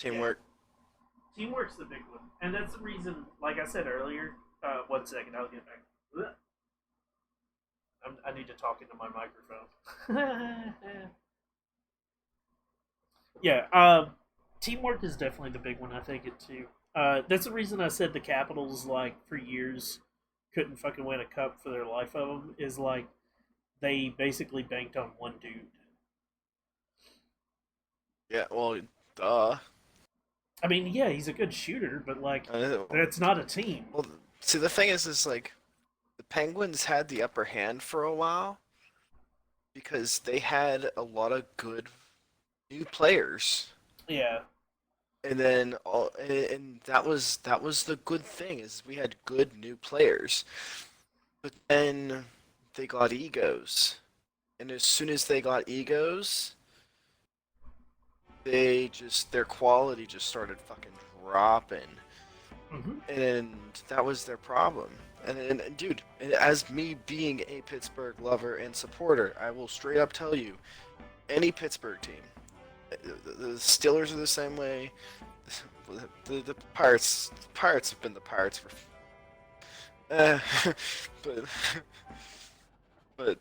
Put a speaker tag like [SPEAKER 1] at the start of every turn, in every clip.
[SPEAKER 1] Teamwork.
[SPEAKER 2] Teamwork's the big one, and that's the reason. Like I said earlier, 1 second, I'll get back. I need to talk into my microphone. Yeah, teamwork is definitely the big one. I think it too. That's the reason I said the Capitals, like for years, couldn't fucking win a cup for their life of them. Is like they basically banked on one dude.
[SPEAKER 1] Yeah, well, duh.
[SPEAKER 2] I mean, yeah, he's a good shooter, but like
[SPEAKER 1] Uh,
[SPEAKER 2] that's not a team.
[SPEAKER 1] well, see, the thing is like the Penguins had the upper hand for a while because they had a lot of good new players.
[SPEAKER 2] Yeah.
[SPEAKER 1] And then and that was the good thing is we had good new players. But then they got egos. And as soon as they got egos, their quality just started fucking dropping.
[SPEAKER 2] Mm-hmm.
[SPEAKER 1] And that was their problem. And dude, as me being a Pittsburgh lover and supporter, I will straight up tell you, any Pittsburgh team, the Steelers are the same way. The Pirates have been the Pirates for, uh, but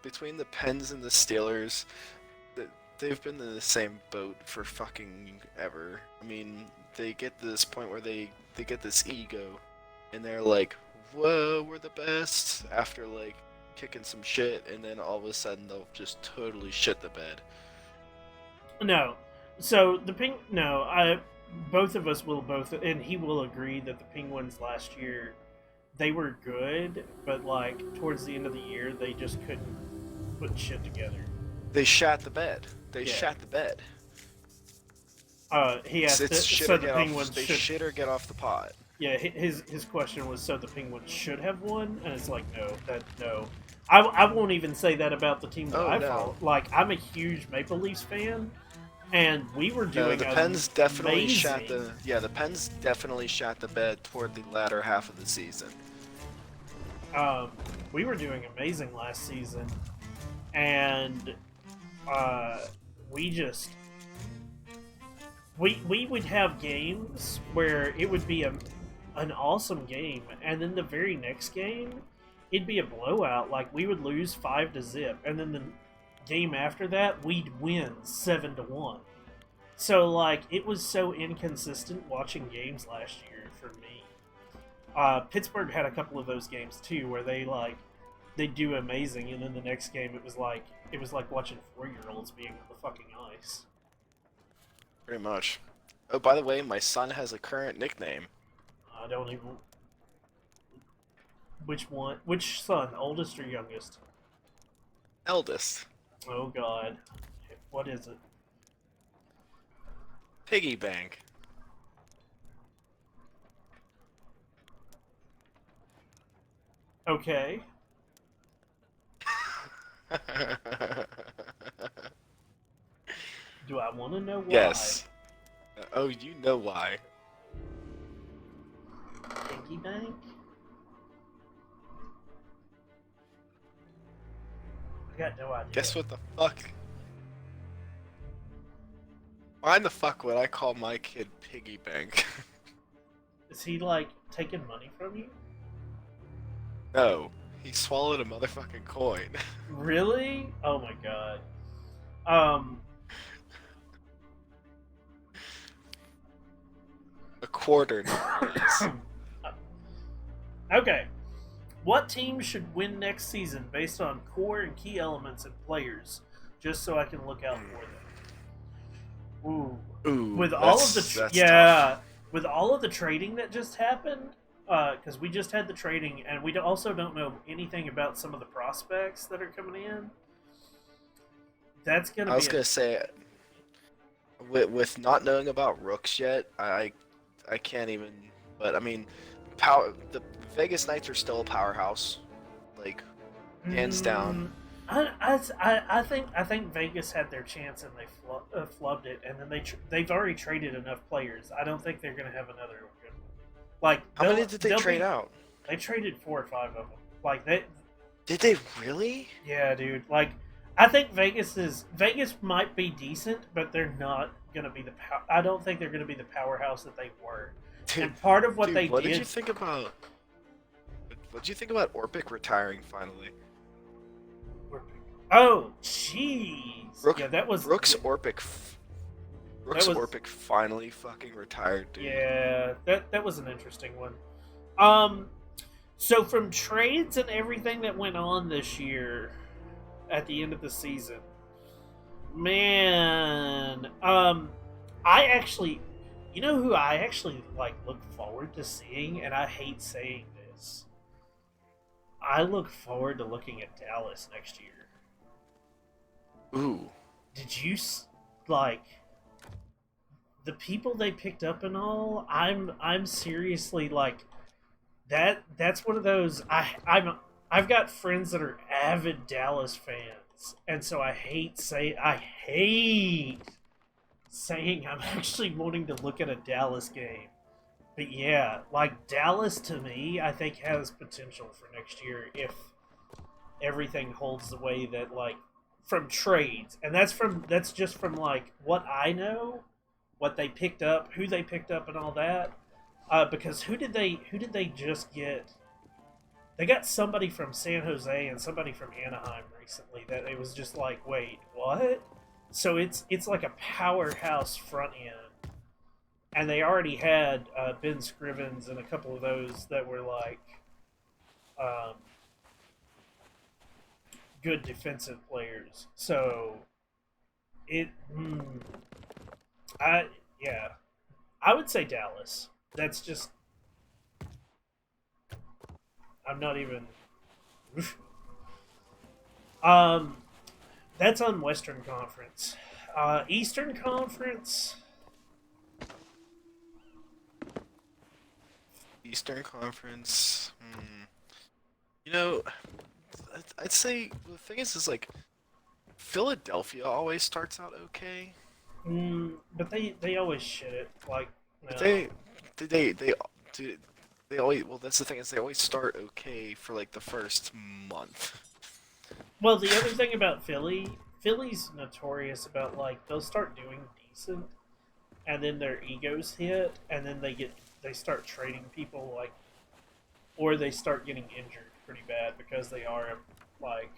[SPEAKER 1] between the Pens and the Steelers, they've been in the same boat for fucking ever. I mean, they get to this point where they get this ego, and they're like, "Whoa, we're the best." After like kicking some shit, and then all of a sudden they'll just totally shit the bed.
[SPEAKER 2] No. So the ping. No, I. Both of us will both, and he will agree that the Penguins last year, they were good, but like towards the end of the year, they just couldn't put shit together.
[SPEAKER 1] They shat the bed. They
[SPEAKER 2] Yeah.
[SPEAKER 1] shat the bed.
[SPEAKER 2] He
[SPEAKER 1] It's,
[SPEAKER 2] asked
[SPEAKER 1] it's
[SPEAKER 2] it,
[SPEAKER 1] shit
[SPEAKER 2] so
[SPEAKER 1] or
[SPEAKER 2] the
[SPEAKER 1] get off.
[SPEAKER 2] Penguins
[SPEAKER 1] They
[SPEAKER 2] should.
[SPEAKER 1] shit or get off the pot.
[SPEAKER 2] Yeah, his question was so the Penguins should have won, and it's like no. I won't even say that about the team that
[SPEAKER 1] Oh
[SPEAKER 2] I
[SPEAKER 1] no,
[SPEAKER 2] follow. Like I'm a huge Maple Leafs fan, and we were
[SPEAKER 1] no.
[SPEAKER 2] doing
[SPEAKER 1] The Pens definitely shat
[SPEAKER 2] amazing.
[SPEAKER 1] the. Yeah, the Pens definitely shat the bed toward the latter half of the season.
[SPEAKER 2] Um, we were doing amazing last season, and uh, we just we would have games where it would be an awesome game, and then the very next game it'd be a blowout. Like we would lose 5-0, and then the game after that we'd win 7-1. So like it was so inconsistent watching games last year for me. Pittsburgh had a couple of those games too where they do amazing, and then the next game it was like watching 4-year olds being on the fucking ice.
[SPEAKER 1] Pretty much. Oh, by the way, my son has a current nickname.
[SPEAKER 2] I don't even. Which one? Which son? Oldest or youngest?
[SPEAKER 1] Eldest.
[SPEAKER 2] Oh God. What is it?
[SPEAKER 1] Piggy Bank.
[SPEAKER 2] Okay. Do I want to know why?
[SPEAKER 1] Yes. Oh, you know why.
[SPEAKER 2] Piggy bank? I got no idea.
[SPEAKER 1] Guess what the fuck? Why the fuck would I call my kid Piggy Bank?
[SPEAKER 2] Is he like taking money from you?
[SPEAKER 1] No, he swallowed a motherfucking coin.
[SPEAKER 2] Really? Oh my God. Um.
[SPEAKER 1] A quarter, no less.
[SPEAKER 2] Okay. What team should win next season based on core and key elements and players? Just so I can look out for them. Ooh.
[SPEAKER 1] Ooh,
[SPEAKER 2] With all of
[SPEAKER 1] that's
[SPEAKER 2] yeah,
[SPEAKER 1] tough.
[SPEAKER 2] with all of the trading that just happened, because we just had the trading, and we also don't know anything about some of the prospects that are coming in. That's gonna
[SPEAKER 1] I
[SPEAKER 2] be
[SPEAKER 1] was gonna say, with not knowing about rooks yet, I can't even. But I mean, the Vegas Knights are still a powerhouse, like hands down.
[SPEAKER 2] mm, I think Vegas had their chance and they flubbed it, and then they've already traded enough players. I don't think they're gonna have another good one. Like
[SPEAKER 1] How many did they
[SPEAKER 2] they'll
[SPEAKER 1] trade
[SPEAKER 2] be
[SPEAKER 1] out?
[SPEAKER 2] they traded 4 or 5 of them. Like they
[SPEAKER 1] Did they really?
[SPEAKER 2] Yeah, dude. Like, I think Vegas might be decent, but they're not gonna be I don't think they're gonna be the powerhouse that they were.
[SPEAKER 1] Dude,
[SPEAKER 2] And part of what
[SPEAKER 1] dude,
[SPEAKER 2] they
[SPEAKER 1] what did you
[SPEAKER 2] did,
[SPEAKER 1] think about? What did you think about Orpik retiring finally?
[SPEAKER 2] oh jeez,
[SPEAKER 1] Brooke,
[SPEAKER 2] yeah, that was
[SPEAKER 1] Brooks
[SPEAKER 2] yeah,
[SPEAKER 1] Orpik,
[SPEAKER 2] that
[SPEAKER 1] Brooks
[SPEAKER 2] was
[SPEAKER 1] Orpik finally fucking retired, dude.
[SPEAKER 2] yeah, that was an interesting one. Um, so from trades and everything that went on this year at the end of the season, man, I actually, you know who I actually like look forward to seeing, and I hate saying this. I look forward to looking at Dallas next year.
[SPEAKER 1] Ooh,
[SPEAKER 2] Did you like the people they picked up and all? I'm seriously like that. That's one of those. I've got friends that are avid Dallas fans, and so I hate saying I'm actually wanting to look at a Dallas game. But yeah, like Dallas to me, I think has potential for next year if everything holds the way that like from trades, and that's just from like what I know, what they picked up, who they picked up, and all that. Because who did they just get? They got somebody from San Jose and somebody from Anaheim recently. That it was just like, wait, what? So it's like a powerhouse front end, and they already had Ben Scrivens and a couple of those that were like um, good defensive players. So it, I yeah, I would say Dallas. That's just I'm not even. um, that's on Western Conference. Eastern Conference.
[SPEAKER 1] Eastern Conference. You know, I'd say the thing is like Philadelphia always starts out okay,
[SPEAKER 2] But they always shit it. Like
[SPEAKER 1] but
[SPEAKER 2] no.
[SPEAKER 1] they do they always well that's the thing is they always start okay for like the first month.
[SPEAKER 2] Well, the other thing about Philly's notorious about like they'll start doing decent, and then their egos hit, and then they start trading people like, or they start getting injured pretty bad because they are like,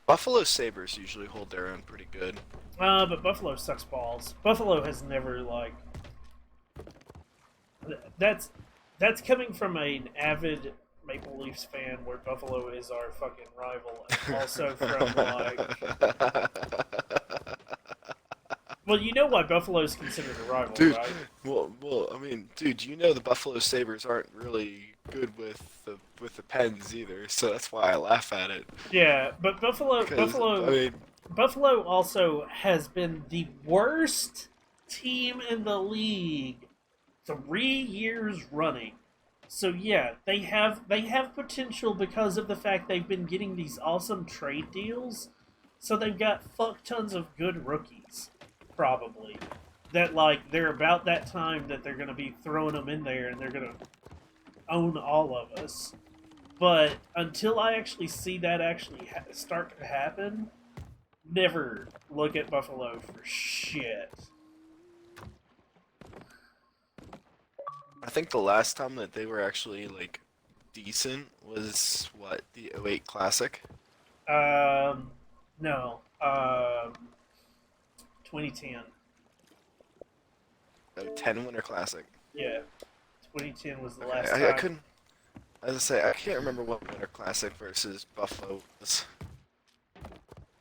[SPEAKER 1] Buffalo Sabres usually hold their own pretty good.
[SPEAKER 2] but Buffalo sucks balls. Buffalo has never like that's that's coming from an avid Maple Leafs fan where Buffalo is our fucking rival, and also from like, well, you know why Buffalo is considered a rival,
[SPEAKER 1] Dude,
[SPEAKER 2] right?
[SPEAKER 1] I mean, dude, you know the Buffalo Sabres aren't really good with the Pens either, so that's why I laugh at it.
[SPEAKER 2] Yeah, but Buffalo,
[SPEAKER 1] Because I
[SPEAKER 2] Buffalo,
[SPEAKER 1] mean,
[SPEAKER 2] Buffalo also has been the worst team in the league 3 years running. So yeah, they have potential because of the fact they've been getting these awesome trade deals. So they've got fuck tons of good rookies, probably. That like they're about that time that they're gonna be throwing them in there and they're gonna own all of us. But until I actually see that actually start to happen, never look at Buffalo for shit.
[SPEAKER 1] I think the last time that they were actually like decent was what the '08 Classic.
[SPEAKER 2] Um, no. 2010.
[SPEAKER 1] Oh, 10 Winter Classic.
[SPEAKER 2] Yeah, 2010 was the
[SPEAKER 1] Okay,
[SPEAKER 2] last
[SPEAKER 1] I
[SPEAKER 2] time.
[SPEAKER 1] couldn't. As I say, I can't remember what Winter Classic versus Buffalo was.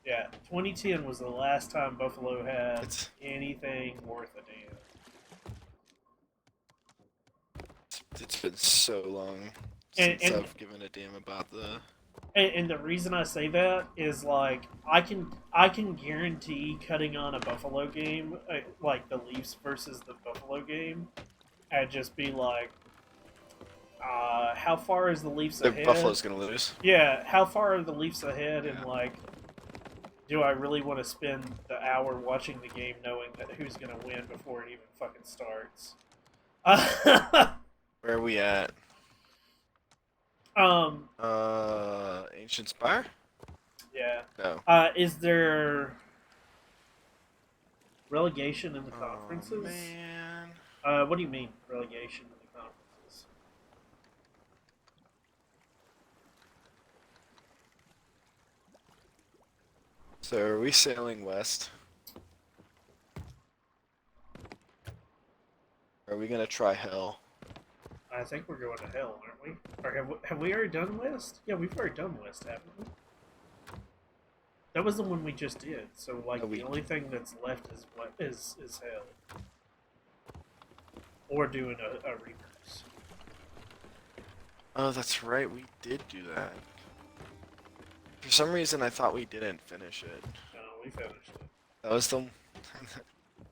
[SPEAKER 2] Yeah, 2010 was the last time Buffalo had
[SPEAKER 1] It's
[SPEAKER 2] anything worth a damn.
[SPEAKER 1] it's been so long
[SPEAKER 2] And
[SPEAKER 1] since
[SPEAKER 2] and
[SPEAKER 1] I've given a damn about the.
[SPEAKER 2] and the reason I say that is like I can guarantee cutting on a Buffalo game like the Leafs versus the Buffalo game and just be like, how far is the Leafs
[SPEAKER 1] The
[SPEAKER 2] ahead?
[SPEAKER 1] Buffalo's gonna lose.
[SPEAKER 2] Yeah, how far are the Leafs ahead? And like, do I really want to spend the hour watching the game knowing that who's gonna win before it even fucking starts?
[SPEAKER 1] Where are we at?
[SPEAKER 2] um,
[SPEAKER 1] Ancient Spire?
[SPEAKER 2] yeah.
[SPEAKER 1] No.
[SPEAKER 2] Is there? Relegation in the
[SPEAKER 1] Oh
[SPEAKER 2] conferences?
[SPEAKER 1] man.
[SPEAKER 2] What do you mean relegation in the conferences?
[SPEAKER 1] So are we sailing west? Are we gonna try hell?
[SPEAKER 2] I think we're going to hell, aren't we? Or have we already done West? Yeah, we've already done West, haven't we? That was the one we just did. So
[SPEAKER 1] No,
[SPEAKER 2] like the
[SPEAKER 1] we.
[SPEAKER 2] only thing that's left is what is hell, or doing a Reapers.
[SPEAKER 1] Oh, that's right. We did do that. For some reason, I thought we didn't finish it.
[SPEAKER 2] No, we finished it.
[SPEAKER 1] That was the.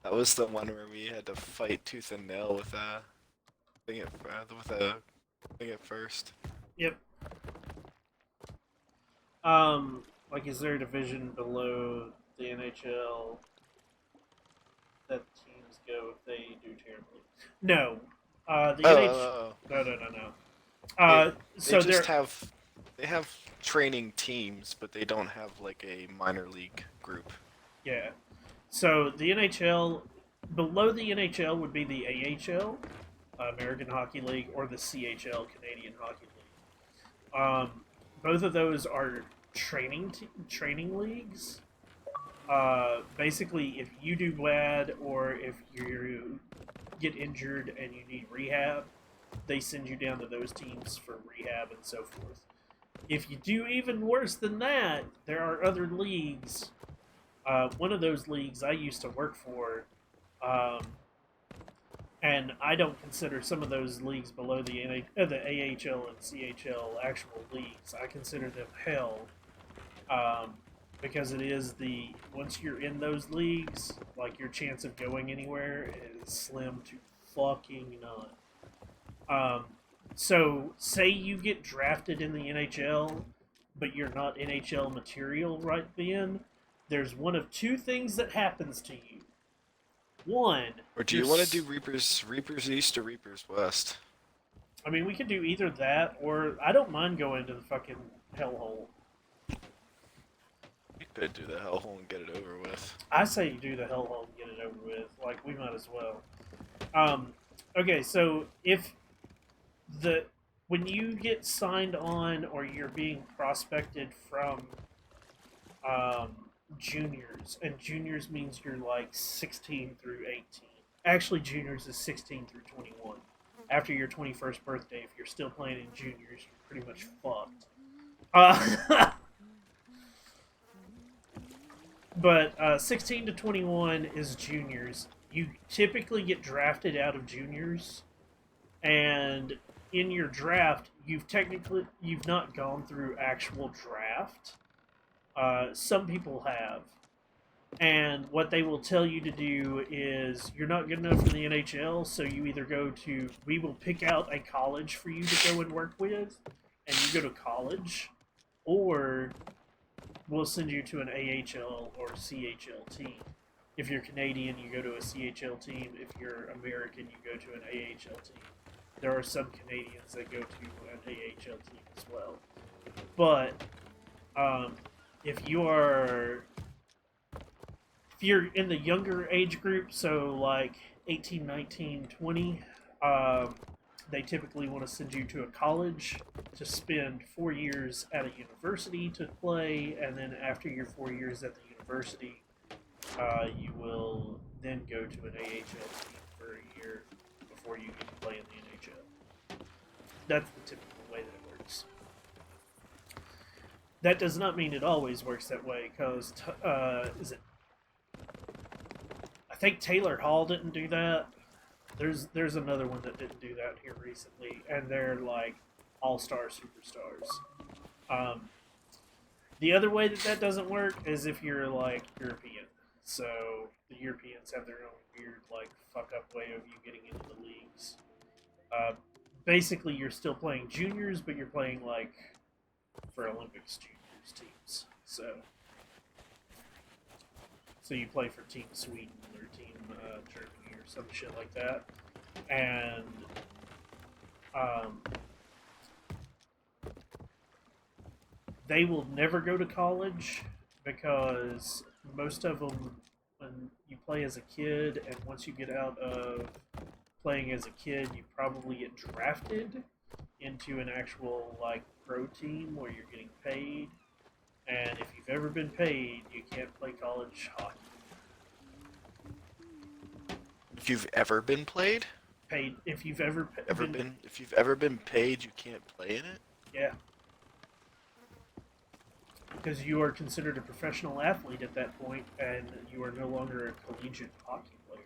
[SPEAKER 1] That was the one where we had to fight tooth and nail with a thing with a thing at first.
[SPEAKER 2] Yep. Like, is there a division below the NHL that teams go if they do terribly? No. The
[SPEAKER 1] Oh,
[SPEAKER 2] NH.
[SPEAKER 1] oh, oh.
[SPEAKER 2] No, no, no, no.
[SPEAKER 1] They they
[SPEAKER 2] So
[SPEAKER 1] just
[SPEAKER 2] there.
[SPEAKER 1] have they have training teams, but they don't have like a minor league group.
[SPEAKER 2] Yeah. So the NHL, below the NHL would be the AHL, American Hockey League, or the CHL, Canadian Hockey League. Both of those are training leagues. Basically, if you do bad or if you get injured and you need rehab, they send you down to those teams for rehab and so forth. If you do even worse than that, there are other leagues. One of those leagues I used to work for, um, and I don't consider some of those leagues below the AHL and CHL actual leagues. I consider them hell, um, because it is the once you're in those leagues, like your chance of going anywhere is slim to fucking none. Um, so say you get drafted in the NHL, but you're not NHL material right then. There's one of two things that happens to you. One,
[SPEAKER 1] Or do
[SPEAKER 2] you're.
[SPEAKER 1] you want to do Reapers East or Reapers West?
[SPEAKER 2] I mean, we could do either that, or I don't mind going to the fucking hellhole.
[SPEAKER 1] We could do the hellhole and get it over with.
[SPEAKER 2] I say you do the hellhole and get it over with. Like, we might as well. Um, okay, so if the when you get signed on or you're being prospected from um, juniors, and juniors means you're like 16 through 18. Actually, juniors is 16 through 21. After your 21st birthday, if you're still playing in juniors, you're pretty much fucked. But 16 to 21 is juniors. You typically get drafted out of juniors, and in your draft, you've not gone through actual draft. Some people have, and what they will tell you to do is you're not good enough for the NHL, so you either go to we will pick out a college for you to go and work with, and you go to college, or we'll send you to an AHL or CHL team. If you're Canadian, you go to a CHL team. If you're American, you go to an AHL team. There are some Canadians that go to an AHL team as well. But um, if you are if you're in the younger age group, so like 18, 19, 20, they typically want to send you to a college to spend 4 years at a university to play, and then after your 4 years at the university, you will then go to an AHL team for a year before you get to play in the NHL. That's the typical way that it works. That does not mean it always works that way, because is it? I think Taylor Hall didn't do that. There's another one that didn't do that here recently, and they're like all-star superstars. Um, the other way that that doesn't work is if you're like European. So the Europeans have their own weird like fuck up way of you getting into the leagues. Uh, Basically, you're still playing juniors, but you're playing like for Olympics juniors teams. So you play for Team Sweden or Team Germany or some shit like that, and um, they will never go to college because most of them, when you play as a kid, and once you get out of playing as a kid, you probably get drafted into an actual like pro team where you're getting paid. And if you've ever been paid, you can't play college hockey.
[SPEAKER 1] If you've ever been played,
[SPEAKER 2] Paid if you've ever
[SPEAKER 1] ever
[SPEAKER 2] been,
[SPEAKER 1] been, if you've ever been paid, you can't play in it.
[SPEAKER 2] yeah, because you are considered a professional athlete at that point, and you are no longer a collegiate hockey player.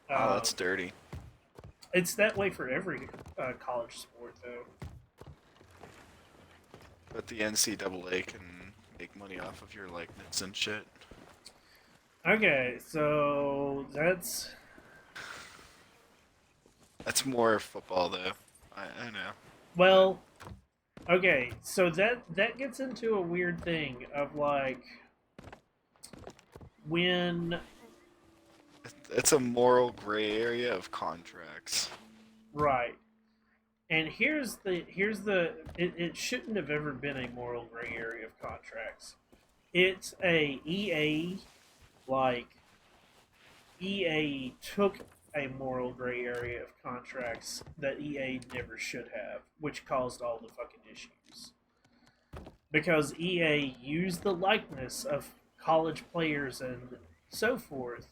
[SPEAKER 1] Wow, that's dirty.
[SPEAKER 2] It's that way for every college sport, though.
[SPEAKER 1] But the NCAA can make money off of your likeness and shit.
[SPEAKER 2] Okay, so
[SPEAKER 1] That's more football, though. I know. But
[SPEAKER 2] well, okay, so that gets into a weird thing of like when
[SPEAKER 1] it's a moral gray area of contracts.
[SPEAKER 2] right. And it shouldn't have ever been a moral gray area of contracts. It's a like EA took a moral gray area of contracts that EA never should have, which caused all the fucking issues. Because EA used the likeness of college players and so forth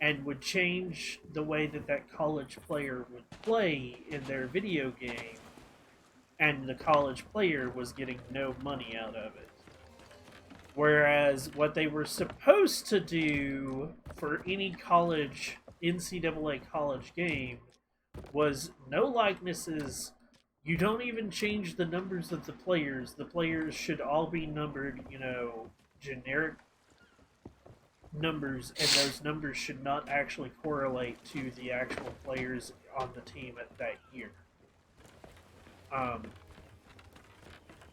[SPEAKER 2] and would change the way that that college player would play in their video game, and the college player was getting no money out of it. Whereas what they were supposed to do for any college NCAA college game was no likenesses. You don't even change the numbers of the players. The players should all be numbered, generic numbers, and those numbers should not actually correlate to the actual players on the team at that year. Um,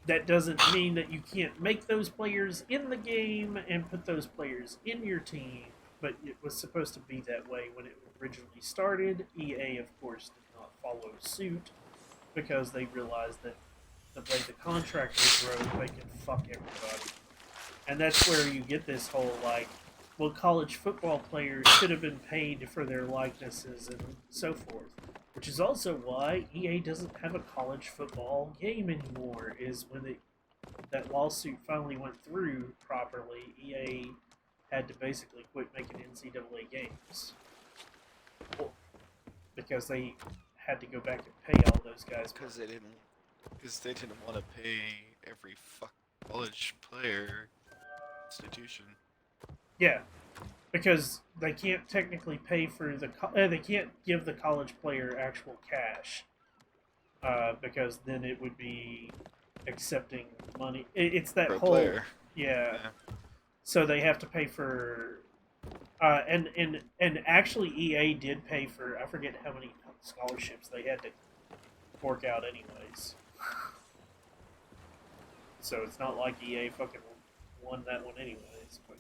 [SPEAKER 2] that doesn't mean that you can't make those players in the game and put those players in your team, but it was supposed to be that way when it originally started. EA, of course, did not follow suit because they realized that the way the contract was wrote, they could fuck everybody. And that's where you get this whole, like, well, college football players should have been paid for their likenesses and so forth. Which is also why EA doesn't have a college football game anymore, is when that lawsuit finally went through properly, EA had to basically quit making NCAA games. Well, because they had to go back and pay all those guys.
[SPEAKER 1] Because they didn't want to pay every college player institution.
[SPEAKER 2] Yeah, because they can't technically pay for they can't give the college player actual cash, because then it would be accepting money. It's that
[SPEAKER 1] Pro
[SPEAKER 2] whole
[SPEAKER 1] player.
[SPEAKER 2] yeah.
[SPEAKER 1] Yeah.
[SPEAKER 2] So they have to pay for, and actually EA did pay for, I forget how many scholarships they had to fork out anyways. So it's not like EA fucking won that one anyways. But,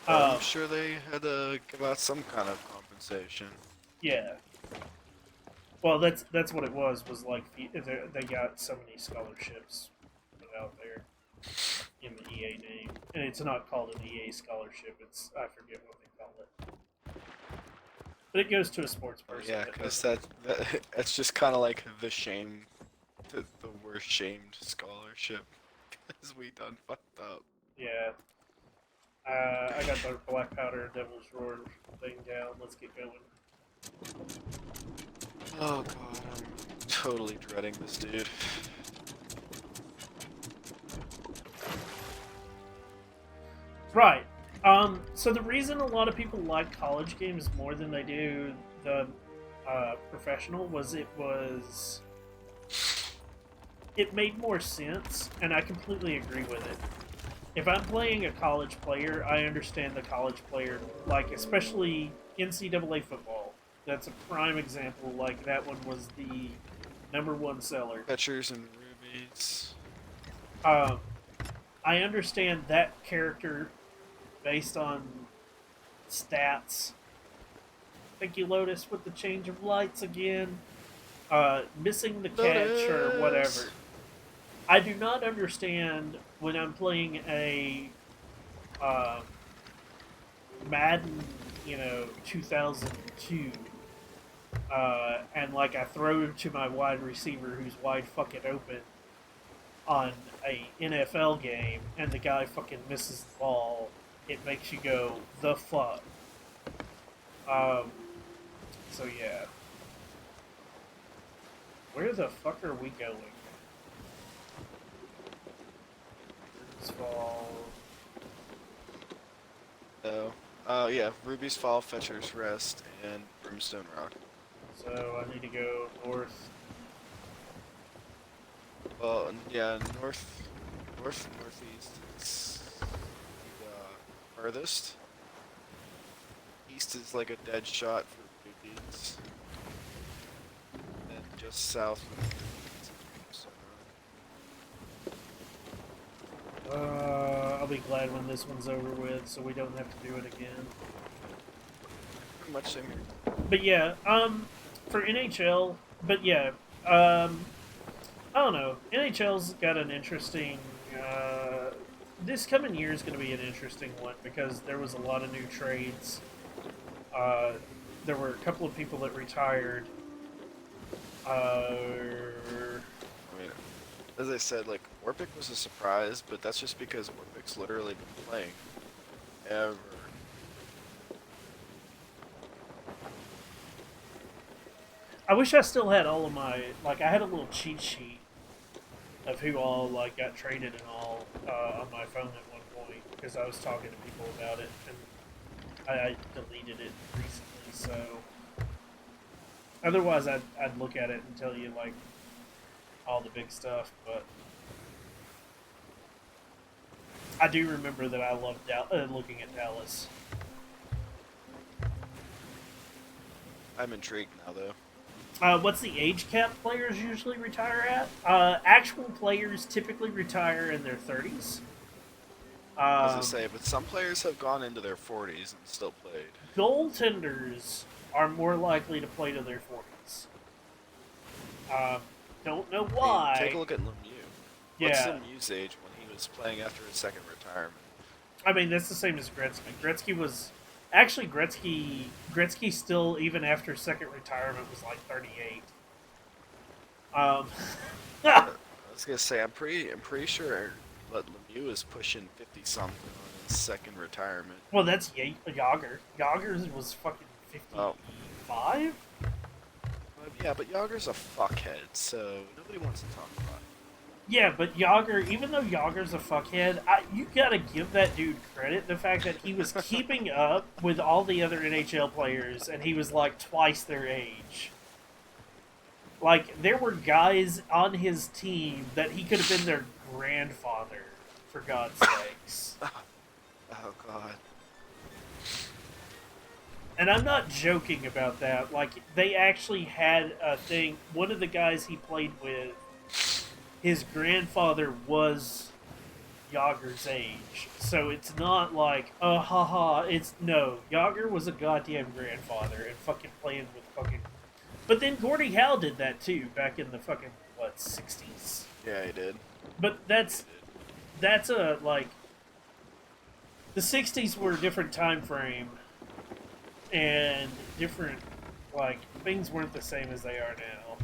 [SPEAKER 1] I'm sure they had to give out some kind of compensation.
[SPEAKER 2] yeah. Well, that's what it was like they got so many scholarships put out there in the EA name, and it's not called an EA scholarship. It's, I forget what they call it, but it goes to a sports person.
[SPEAKER 1] Yeah, because that's just kind of like the worst shamed scholarship, because we done fucked up.
[SPEAKER 2] Yeah. I got the black powder devil's roar thing down. Let's get going.
[SPEAKER 1] Oh god, I'm totally dreading this dude.
[SPEAKER 2] Right. So the reason a lot of people like college games more than they do the professional was it made more sense, and I completely agree with it. If I'm playing a college player, I understand the college player, like especially NCAA football. That's a prime example. Like that one was the #1 seller.
[SPEAKER 1] Catchers and rubies.
[SPEAKER 2] I understand that character based on stats. Thank you, Lotus, with the change of lights again. Missing the catch or whatever. I do not understand when I'm playing a um, Madden, 2002, and like I throw to my wide receiver who's wide fucking open on a NFL game, and the guy fucking misses the ball. It makes you go the fuck. Um, so yeah, where the fuck are we going? Ruby's Fall.
[SPEAKER 1] So, yeah, Ruby's Fall, Fetcher's Rest, and Brimstone Rock.
[SPEAKER 2] So I need to go north.
[SPEAKER 1] Well, yeah, northeast is the furthest. East is like a dead shot for Ruby's. And just south of Ruby's is Brimstone
[SPEAKER 2] I'll be glad when this one's over with, so we don't have to do it again.
[SPEAKER 1] Rock. Pretty much same here.
[SPEAKER 2] But yeah, for NHL, but yeah, um, I don't know. NHL's got an interesting. This coming year is going to be an interesting one because there was a lot of new trades. Uh, there were a couple of people that retired.
[SPEAKER 1] I mean, as I said, like, Orpik was a surprise, but that's just because Orpik's literally been playing ever.
[SPEAKER 2] I wish I still had all of my like. I had a little cheat sheet of who all like got traded and all on my phone at one point because I was talking to people about it and I deleted it recently. So otherwise, I'd look at it and tell you like all the big stuff, but I do remember that I loved looking at Dallas.
[SPEAKER 1] I'm intrigued now, though.
[SPEAKER 2] What's the age cap players usually retire at? Actual players typically retire in their 30s.
[SPEAKER 1] As I say, but some players have gone into their 40s and still played.
[SPEAKER 2] Goaltenders are more likely to play to their 40s. Don't know why.
[SPEAKER 1] I mean, take a look at Lemieux.
[SPEAKER 2] Yeah.
[SPEAKER 1] What's Lemieux's age when he was playing after his second retirement?
[SPEAKER 2] I mean, that's the same as Gretzky. Gretzky was actually Gretzky still even after second retirement was like 38.
[SPEAKER 1] I was gonna say I'm pretty sure that Lemieux is pushing 50 something on his second retirement.
[SPEAKER 2] Well, that's Yager. Yager was fucking 55.
[SPEAKER 1] Oh. Yeah, but Yager's a fuckhead, so nobody wants to talk about it.
[SPEAKER 2] Yeah, but Yager, even though Yager's a fuckhead, you gotta give that dude credit. The fact that he was keeping up with all the other NHL players, and he was like twice their age. Like, there were guys on his team that he could have been their grandfather, for God's sakes.
[SPEAKER 1] Oh, God.
[SPEAKER 2] And I'm not joking about that. Like, they actually had a thing. One of the guys he played with, his grandfather was Yager's age. So it's not like, oh, haha. It's, no. Yager was a goddamn grandfather and fucking playing with fucking. But then Gordie Howe did that too, back in the fucking, 60s?
[SPEAKER 1] Yeah, he did.
[SPEAKER 2] But that's a, like. The 60s were a different time frame. And different, like, things weren't the same as they are now.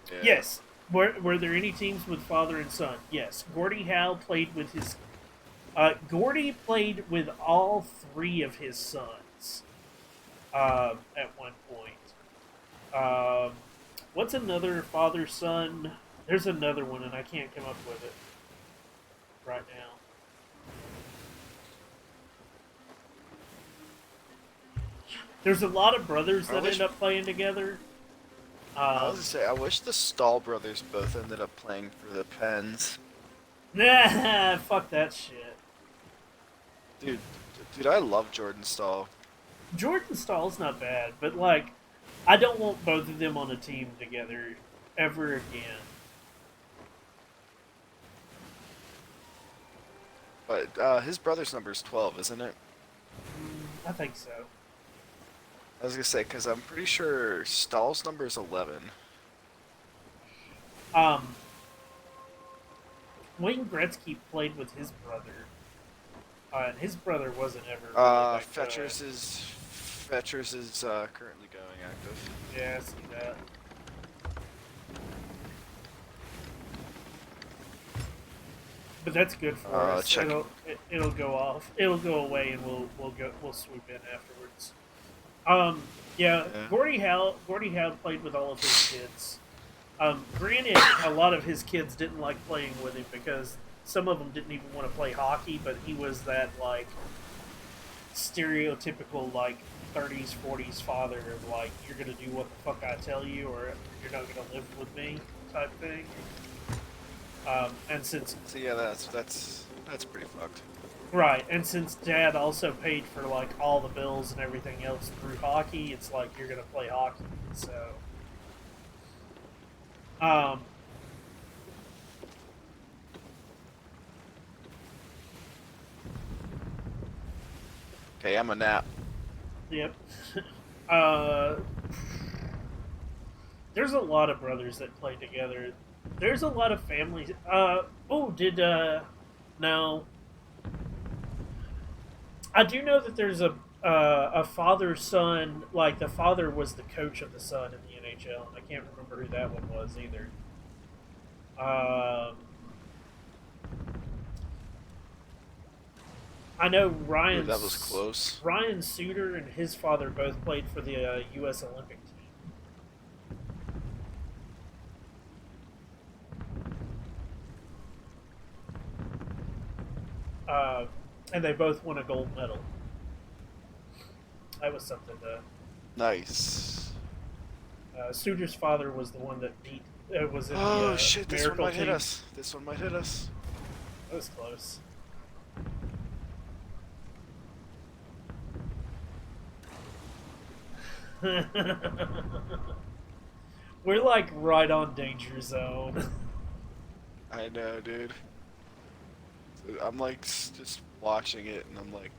[SPEAKER 1] Yeah.
[SPEAKER 2] Yes. Were there any teams with father and son? Yes. Gordie Howe played with his... Gordie played with all three of his sons at one point. What's another father-son? There's another one, and I can't come up with it right now. There's a lot of brothers that end up playing together.
[SPEAKER 1] I was gonna say, I wish the Stahl brothers both ended up playing for the Pens.
[SPEAKER 2] Nah, fuck that shit.
[SPEAKER 1] Dude, I love Jordan Stahl.
[SPEAKER 2] Jordan Stahl's not bad, but like, I don't want both of them on a team together ever again.
[SPEAKER 1] But his brother's number is 12, isn't it?
[SPEAKER 2] I think so.
[SPEAKER 1] I was gonna say, because I'm pretty sure Stahl's number is 11.
[SPEAKER 2] Um, Wayne Gretzky played with his brother, and his brother wasn't ever really that good.
[SPEAKER 1] Fetchers is currently going active.
[SPEAKER 2] Yeah, I see that. But that's good for us.
[SPEAKER 1] Checking.
[SPEAKER 2] It'll go off. It'll go away, and we'll swoop in afterwards. Yeah,
[SPEAKER 1] Yeah.
[SPEAKER 2] Gordie Howe played with all of his kids. Granted, a lot of his kids didn't like playing with him because some of them didn't even want to play hockey. But he was that like stereotypical like 30s 40s father of like you're gonna do what the fuck I tell you or you're not gonna live with me type thing. And since
[SPEAKER 1] So yeah, that's pretty fucked.
[SPEAKER 2] Right, and since Dad also paid for like all the bills and everything else through hockey, it's like you're gonna play hockey. So, um,
[SPEAKER 1] Okay, I'm a nap.
[SPEAKER 2] yep. uh, there's a lot of brothers that play together. There's a lot of families. Oh, did no, I do know that there's a father son. Like the father was the coach of the son in the NHL, and I can't remember who that one was either. Um, I know
[SPEAKER 1] Ooh, that was close.
[SPEAKER 2] Ryan Suter and his father both played for the U.S. Olympic team, uh, and they both won a gold medal. That was something to.
[SPEAKER 1] Nice.
[SPEAKER 2] Suter's father was the one that beat. Was in the
[SPEAKER 1] Oh shit, this one
[SPEAKER 2] Miracle
[SPEAKER 1] might hit
[SPEAKER 2] team.
[SPEAKER 1] us. This one might hit us.
[SPEAKER 2] That was close. We're like right on danger zone.
[SPEAKER 1] I know, dude. I'm like just watching it, and I'm like,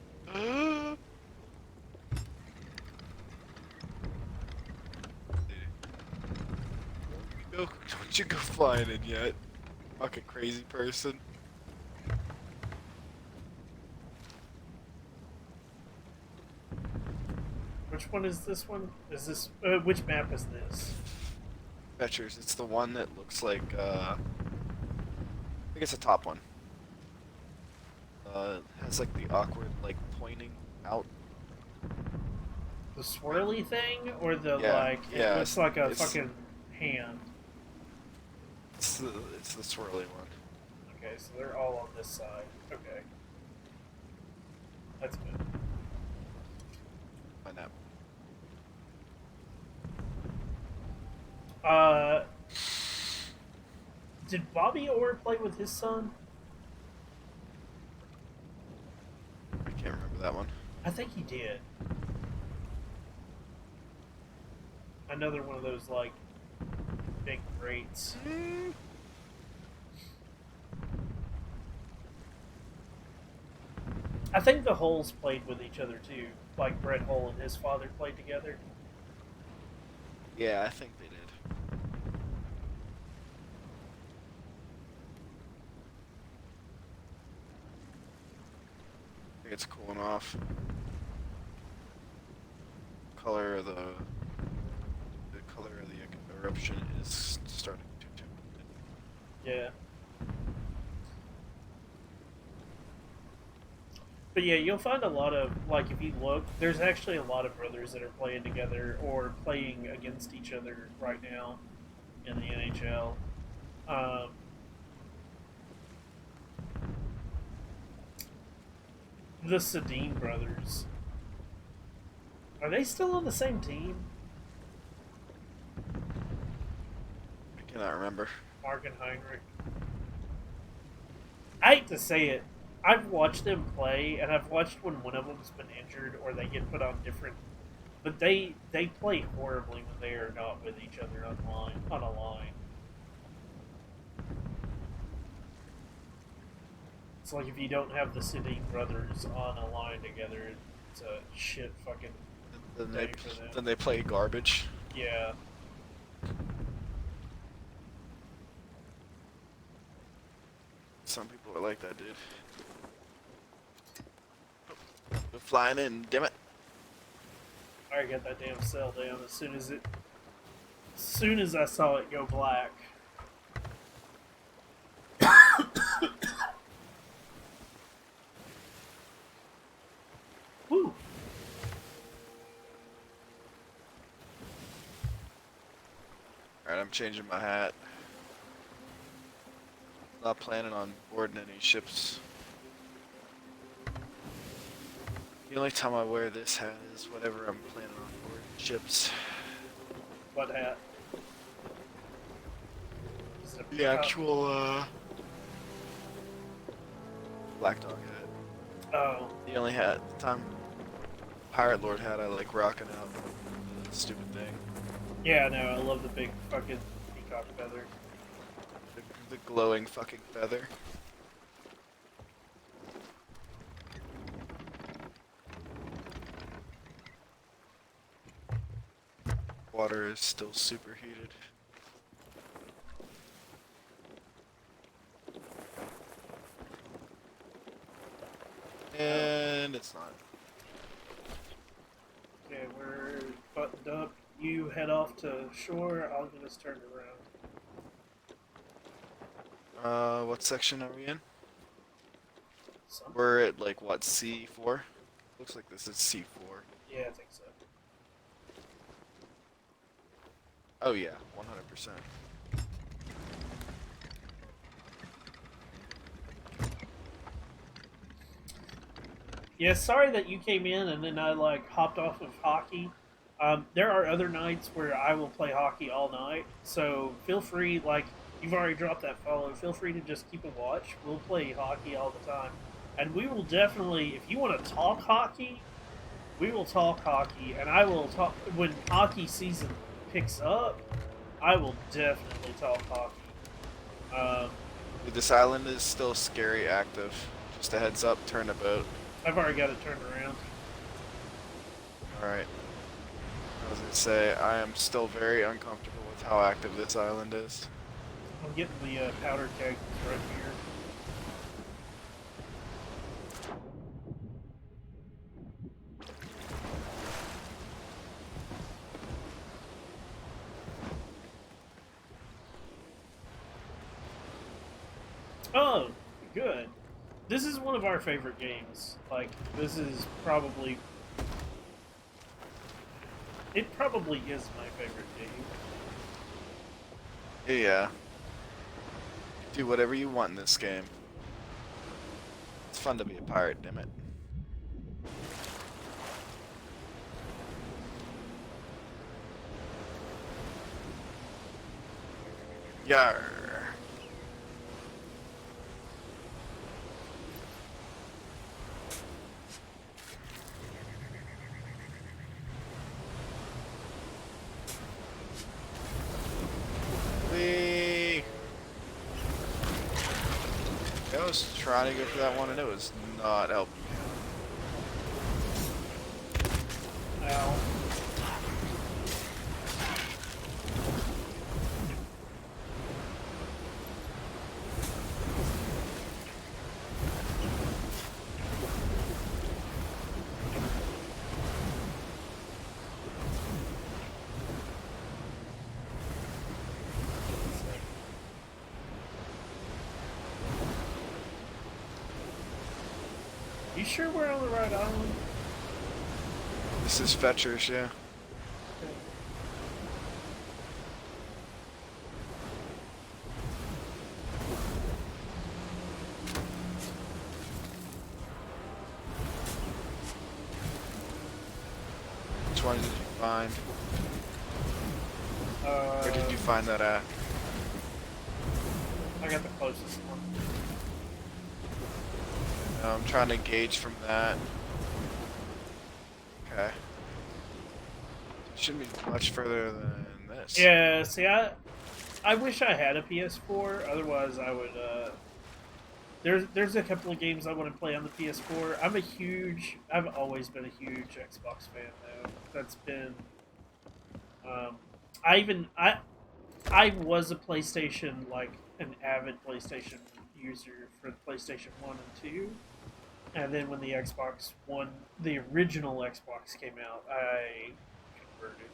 [SPEAKER 1] don't you go flying in yet, fucking crazy person.
[SPEAKER 2] Which one is this one? Is this which map is this?
[SPEAKER 1] Fetchers, it's the one that looks like I think it's the top one. It has like the awkward like pointing out.
[SPEAKER 2] The swirly thing, or the
[SPEAKER 1] Yeah,
[SPEAKER 2] like? It
[SPEAKER 1] yeah,
[SPEAKER 2] looks like a
[SPEAKER 1] it's
[SPEAKER 2] fucking hand.
[SPEAKER 1] it's the it's the swirly one.
[SPEAKER 2] Okay, so they're all on this side. Okay, that's good.
[SPEAKER 1] Find out.
[SPEAKER 2] Uh, did Bobby Orr play with his son?
[SPEAKER 1] I can't remember that one.
[SPEAKER 2] I think he did. Another one of those like big greats. I think the Holes played with each other too. Like Brett Hull and his father played together.
[SPEAKER 1] Yeah, I think they did. I think it's cooling off. Color of the color of the eruption is starting to.
[SPEAKER 2] Yeah. But yeah, you'll find a lot of like if you look, there's actually a lot of brothers that are playing together or playing against each other right now in the NHL. Um, the Sedin brothers, are they still on the same team?
[SPEAKER 1] I cannot remember.
[SPEAKER 2] Mark and Heinrich. I hate to say it. I've watched them play, and I've watched when one of them's been injured or they get put on different. But they play horribly when they are not with each other on a line. It's like if you don't have the City brothers on a line together, it's a shit fucking
[SPEAKER 1] Then
[SPEAKER 2] day for them.
[SPEAKER 1] then they play garbage.
[SPEAKER 2] Yeah.
[SPEAKER 1] Some people are like that, dude. We're flying in, damn it.
[SPEAKER 2] I already got that damn cell down as soon as I saw it go black. Woo!
[SPEAKER 1] Alright, I'm changing my hat. Not planning on boarding any ships. The only time I wear this hat is whenever I'm planning on boarding ships.
[SPEAKER 2] What hat? Is it a
[SPEAKER 1] The
[SPEAKER 2] peacock?
[SPEAKER 1] actual, Black Dog hat.
[SPEAKER 2] Oh,
[SPEAKER 1] The only hat, Pirate Lord hat I like rocking out. Stupid thing.
[SPEAKER 2] yeah, no, I love the big fucking peacock feather.
[SPEAKER 1] The glowing fucking feather. Water is still super heated. And it's not.
[SPEAKER 2] Okay, we're buttoned up. You head off to shore. I'll get us turned around.
[SPEAKER 1] What section are we in?
[SPEAKER 2] Something.
[SPEAKER 1] We're at like what, C4? Looks like this is C4.
[SPEAKER 2] Yeah, I think so.
[SPEAKER 1] Oh yeah, 100%.
[SPEAKER 2] Yeah, sorry that you came in and then I like hopped off of hockey. There are other nights where I will play hockey all night, so feel free. Like you've already dropped that follow, feel free to just keep a watch. We'll play hockey all the time, and we will definitely. If you want to talk hockey, we will talk hockey, and I will talk when hockey season picks up. I will definitely talk hockey.
[SPEAKER 1] Dude, this island is still scary active. Just a heads up, turnabout.
[SPEAKER 2] I've already got it turned around.
[SPEAKER 1] Alright. I was gonna say, I am still very uncomfortable with how active this island is.
[SPEAKER 2] I'm getting the powder keg right here. Oh, good. This is one of our favorite games. Like, this is probably... It probably is my favorite game.
[SPEAKER 1] Yeah. Do whatever you want in this game. It's fun to be a pirate, damn it. Yar. I was trying to go for that one and it was not helping.
[SPEAKER 2] Ow. You sure we're on the right island?
[SPEAKER 1] This is Fetchers, yeah.
[SPEAKER 2] Okay.
[SPEAKER 1] Which one did you find? Where did you find that at?
[SPEAKER 2] I got the closest one.
[SPEAKER 1] I'm trying to gauge from that. Okay. Shouldn't be much further than this.
[SPEAKER 2] Yeah, see, I wish I had a PS4. Otherwise, I would. There's a couple of games I want to play on the PS4. I've always been a huge Xbox fan though. That's been. I was a PlayStation, like an avid PlayStation user for the PlayStation 1 and 2. And then when the Xbox One, the original Xbox came out, I converted,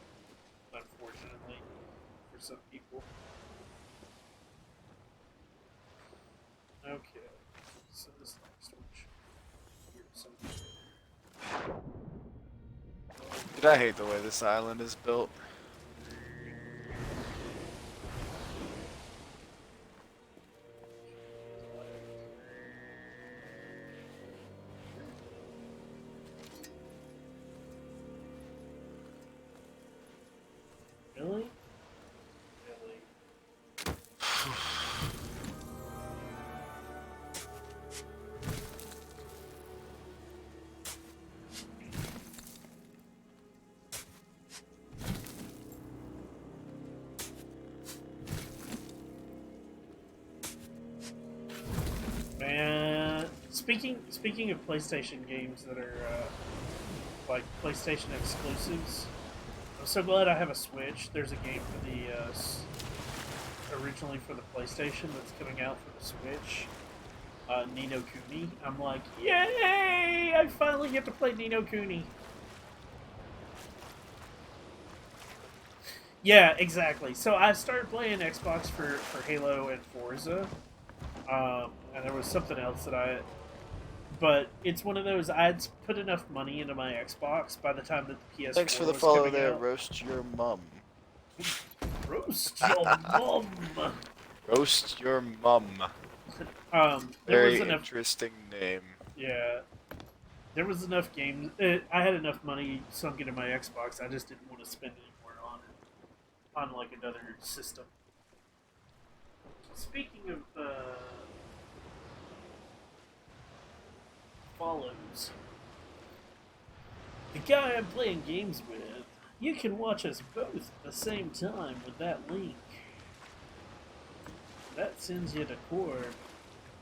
[SPEAKER 2] unfortunately, for some people. Okay, so this next one should be something.
[SPEAKER 1] Dude, I hate the way this island is built.
[SPEAKER 2] Really? Really? Man, speaking of PlayStation games that are like PlayStation exclusives, I'm so glad I have a Switch. There's a game for the originally for the PlayStation that's coming out for the Switch. Ni no Kuni. I'm like, yay! I finally get to play Ni no Kuni. Yeah, exactly. So I started playing Xbox for Halo and Forza, and there was something else that I. But it's one of those I'd put enough money into my Xbox by the time that the PS4
[SPEAKER 1] Thanks for the
[SPEAKER 2] was
[SPEAKER 1] follow
[SPEAKER 2] coming
[SPEAKER 1] there,
[SPEAKER 2] out.
[SPEAKER 1] roast your mum.
[SPEAKER 2] Roast your mum.
[SPEAKER 1] Roast your mum.
[SPEAKER 2] There was
[SPEAKER 1] Very
[SPEAKER 2] enough.
[SPEAKER 1] interesting name.
[SPEAKER 2] Yeah, there was enough games. I had enough money sunk into my Xbox. I just didn't want to spend any more on it, on like another system. Speaking of follows, the guy I'm playing games with, you can watch us both at the same time with that link. That sends you to Corb.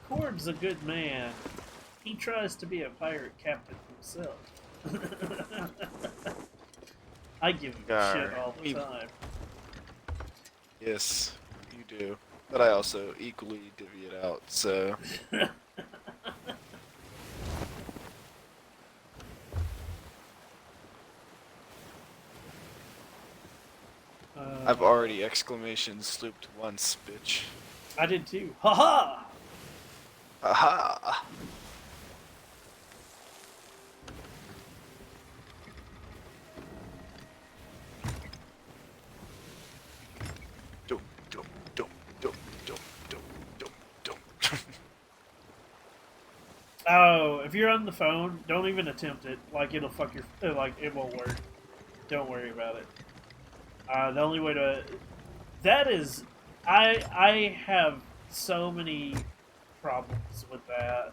[SPEAKER 2] Corb's a good man. He tries to be a pirate captain himself. I give him shit all the time.
[SPEAKER 1] Yes, you do. But I also equally divvy it out, so... I've already exclamation slooped once, bitch.
[SPEAKER 2] I did too. Haha!
[SPEAKER 1] Aha! Dum, dum, dum, dum, dum, dum, dum, dum.
[SPEAKER 2] Oh, if you're on the phone, don't even attempt it. Like, it'll fuck your... Like, it won't work. Don't worry about it. The only way to... That is... I have so many problems with that.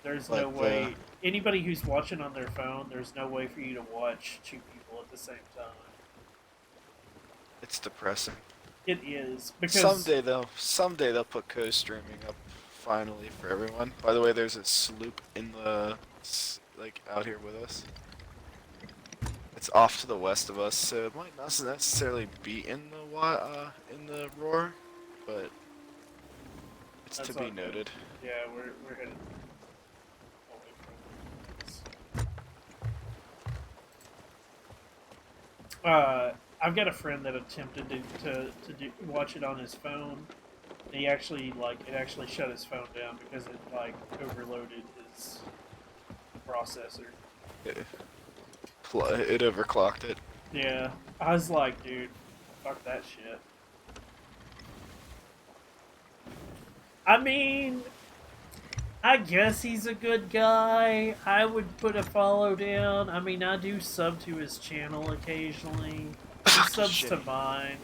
[SPEAKER 2] There's no way... Anybody who's watching on their phone, there's no way for you to watch two people at the same time.
[SPEAKER 1] It's depressing.
[SPEAKER 2] It is, because...
[SPEAKER 1] Someday they'll put co-streaming up finally for everyone. By the way, there's a sloop in the... like, out here with us. It's off to the west of us, so it might not necessarily be in the roar, but it's
[SPEAKER 2] That's
[SPEAKER 1] to be
[SPEAKER 2] okay.
[SPEAKER 1] noted.
[SPEAKER 2] Yeah, we're headed I've got a friend that attempted to watch it on his phone. He actually it actually shut his phone down because it like overloaded his processor.
[SPEAKER 1] It overclocked it.
[SPEAKER 2] Yeah, I was like, dude, fuck that shit. I mean, I guess he's a good guy. I would put a follow down. I mean, I do sub to his channel occasionally. He subs to mine.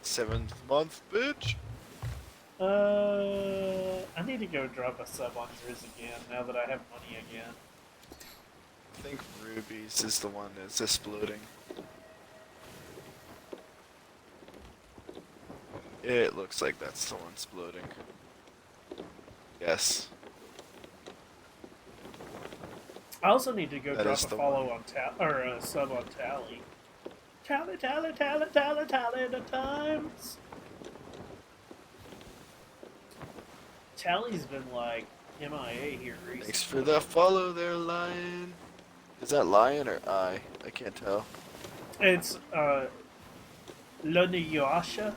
[SPEAKER 1] 7th month, bitch.
[SPEAKER 2] I need to go drop a sub on Grizz again now that I have money again.
[SPEAKER 1] I think Ruby's is the one that's exploding. It looks like that's the one exploding. Yes.
[SPEAKER 2] I also need to go
[SPEAKER 1] That
[SPEAKER 2] drop
[SPEAKER 1] is
[SPEAKER 2] a
[SPEAKER 1] the
[SPEAKER 2] follow
[SPEAKER 1] one.
[SPEAKER 2] on or a sub on Tally. Tally the times. Tally's been like MIA here recently.
[SPEAKER 1] Thanks for the follow there, Lion. Is that Lion or I? I can't tell.
[SPEAKER 2] It's Loniyasha.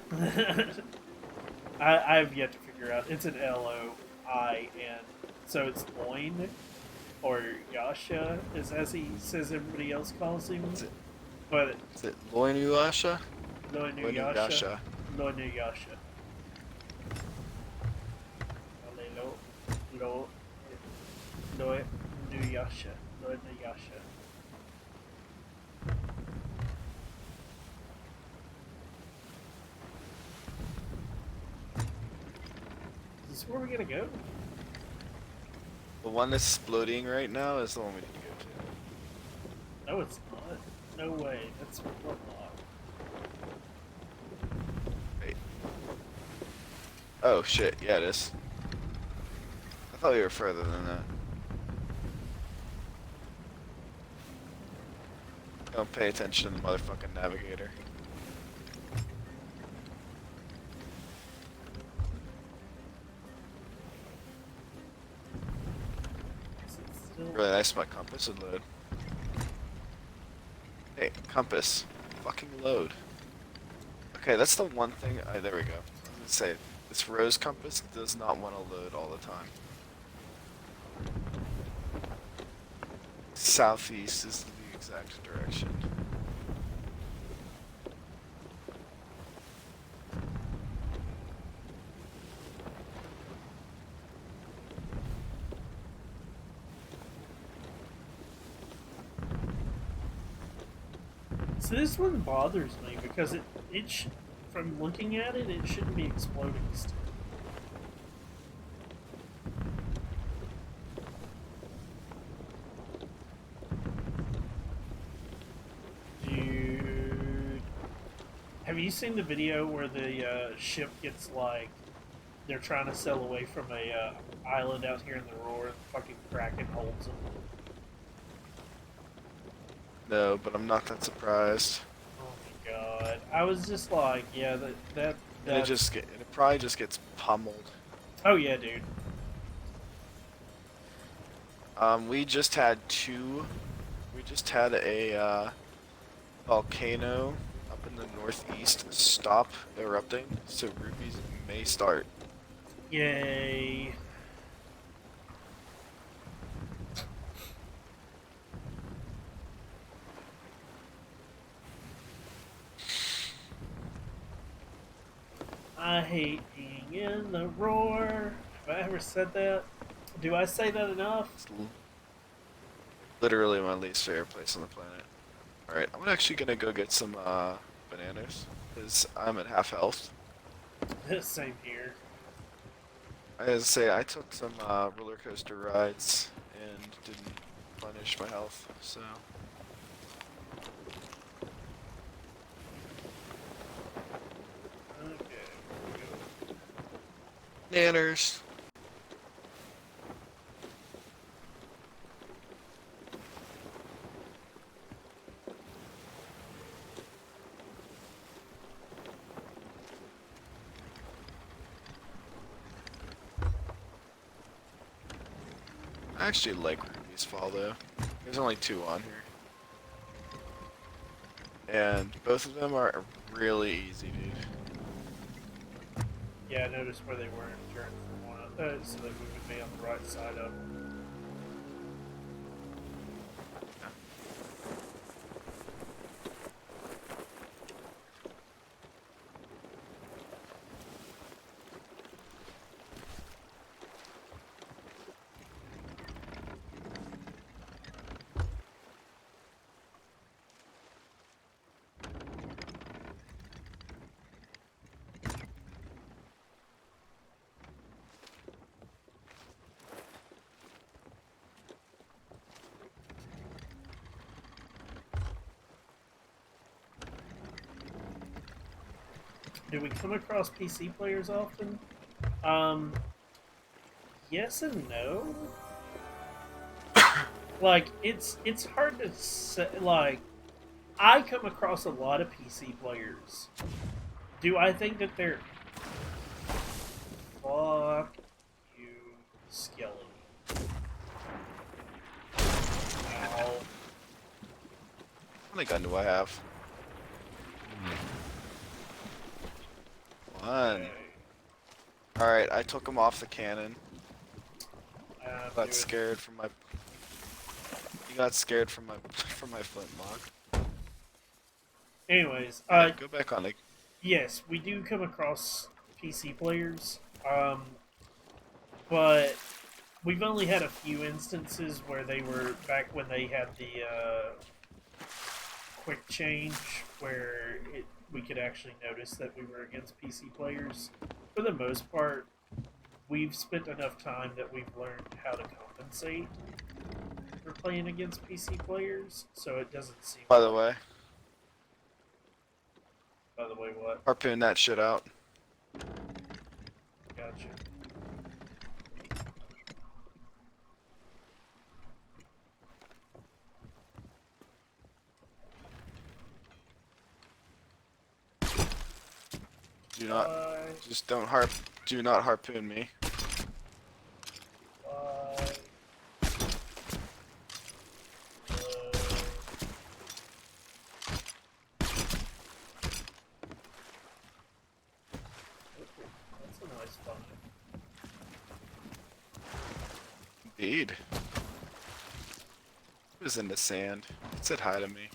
[SPEAKER 2] I've yet to figure out. It's an Loin, so it's Loin or Yasha, is as he says everybody else calls him.
[SPEAKER 1] Is it,
[SPEAKER 2] But
[SPEAKER 1] is it Loinuyasha?
[SPEAKER 2] Loniyasha, Loniyasha. Lo, lo, Nuyasha, Loniyasha. Is this where we're gonna go?
[SPEAKER 1] The one that's exploding right now is the one we need to go to.
[SPEAKER 2] No, it's not. No way. That's Bloodlock.
[SPEAKER 1] Wait. Oh shit, yeah it is. I thought we were further than that. Don't pay attention to the motherfucking navigator.
[SPEAKER 2] Is it still?
[SPEAKER 1] Really nice my compass would load. Hey, compass. Fucking load. Okay, that's the one thing. There we go. I was gonna say, this rose compass does not want to load all the time. Southeast is the exact direction.
[SPEAKER 2] So this one bothers me because from looking at it, it shouldn't be exploding still. Dude, have you seen the video where the ship gets like they're trying to sail away from a island out here in the Roar and fucking Kraken holds them?
[SPEAKER 1] No, but I'm not that surprised.
[SPEAKER 2] Oh my god! I was just like, yeah, that.
[SPEAKER 1] It probably just gets pummeled.
[SPEAKER 2] Oh yeah, dude.
[SPEAKER 1] We just had a volcano up in the northeast stop erupting, so rubies may start.
[SPEAKER 2] Yay. I hate being in the Roar. Have I ever said that? Do I say that enough?
[SPEAKER 1] It's literally my least favorite place on the planet. Alright, I'm actually gonna go get some bananas, because I'm at half health.
[SPEAKER 2] Same here.
[SPEAKER 1] I gotta say, I took some roller coaster rides and didn't replenish my health, so.
[SPEAKER 2] Okay.
[SPEAKER 1] Nanners. I actually like Ruby's Fall though. There's only 2 on here. And both of them are really easy, dude.
[SPEAKER 2] Yeah, I noticed where they were in turn for one of those, so that we would be on the right side of them. Do we come across PC players often? Yes and no. Like it's hard to say. Like I come across a lot of PC players. Do I think that they're fuck you? Skelly. Ow.
[SPEAKER 1] How many gun do I have? One.
[SPEAKER 2] Okay.
[SPEAKER 1] Alright, I took him off the cannon. Got
[SPEAKER 2] Do it.
[SPEAKER 1] scared from my... He got scared from my from my flintlock.
[SPEAKER 2] Anyways,
[SPEAKER 1] Yeah, go back on it.
[SPEAKER 2] yes, we do come across PC players, but we've only had a few instances where they were back when they had the quick change, where we could actually notice that we were against PC players. For the most part, we've spent enough time that we've learned how to compensate for playing against PC players, so it doesn't seem.
[SPEAKER 1] By the way,
[SPEAKER 2] What?
[SPEAKER 1] harpoon that shit out.
[SPEAKER 2] Gotcha.
[SPEAKER 1] Do not, just don't do not harpoon me.
[SPEAKER 2] That's a nice find.
[SPEAKER 1] Indeed. It was in the sand. It said hi to me.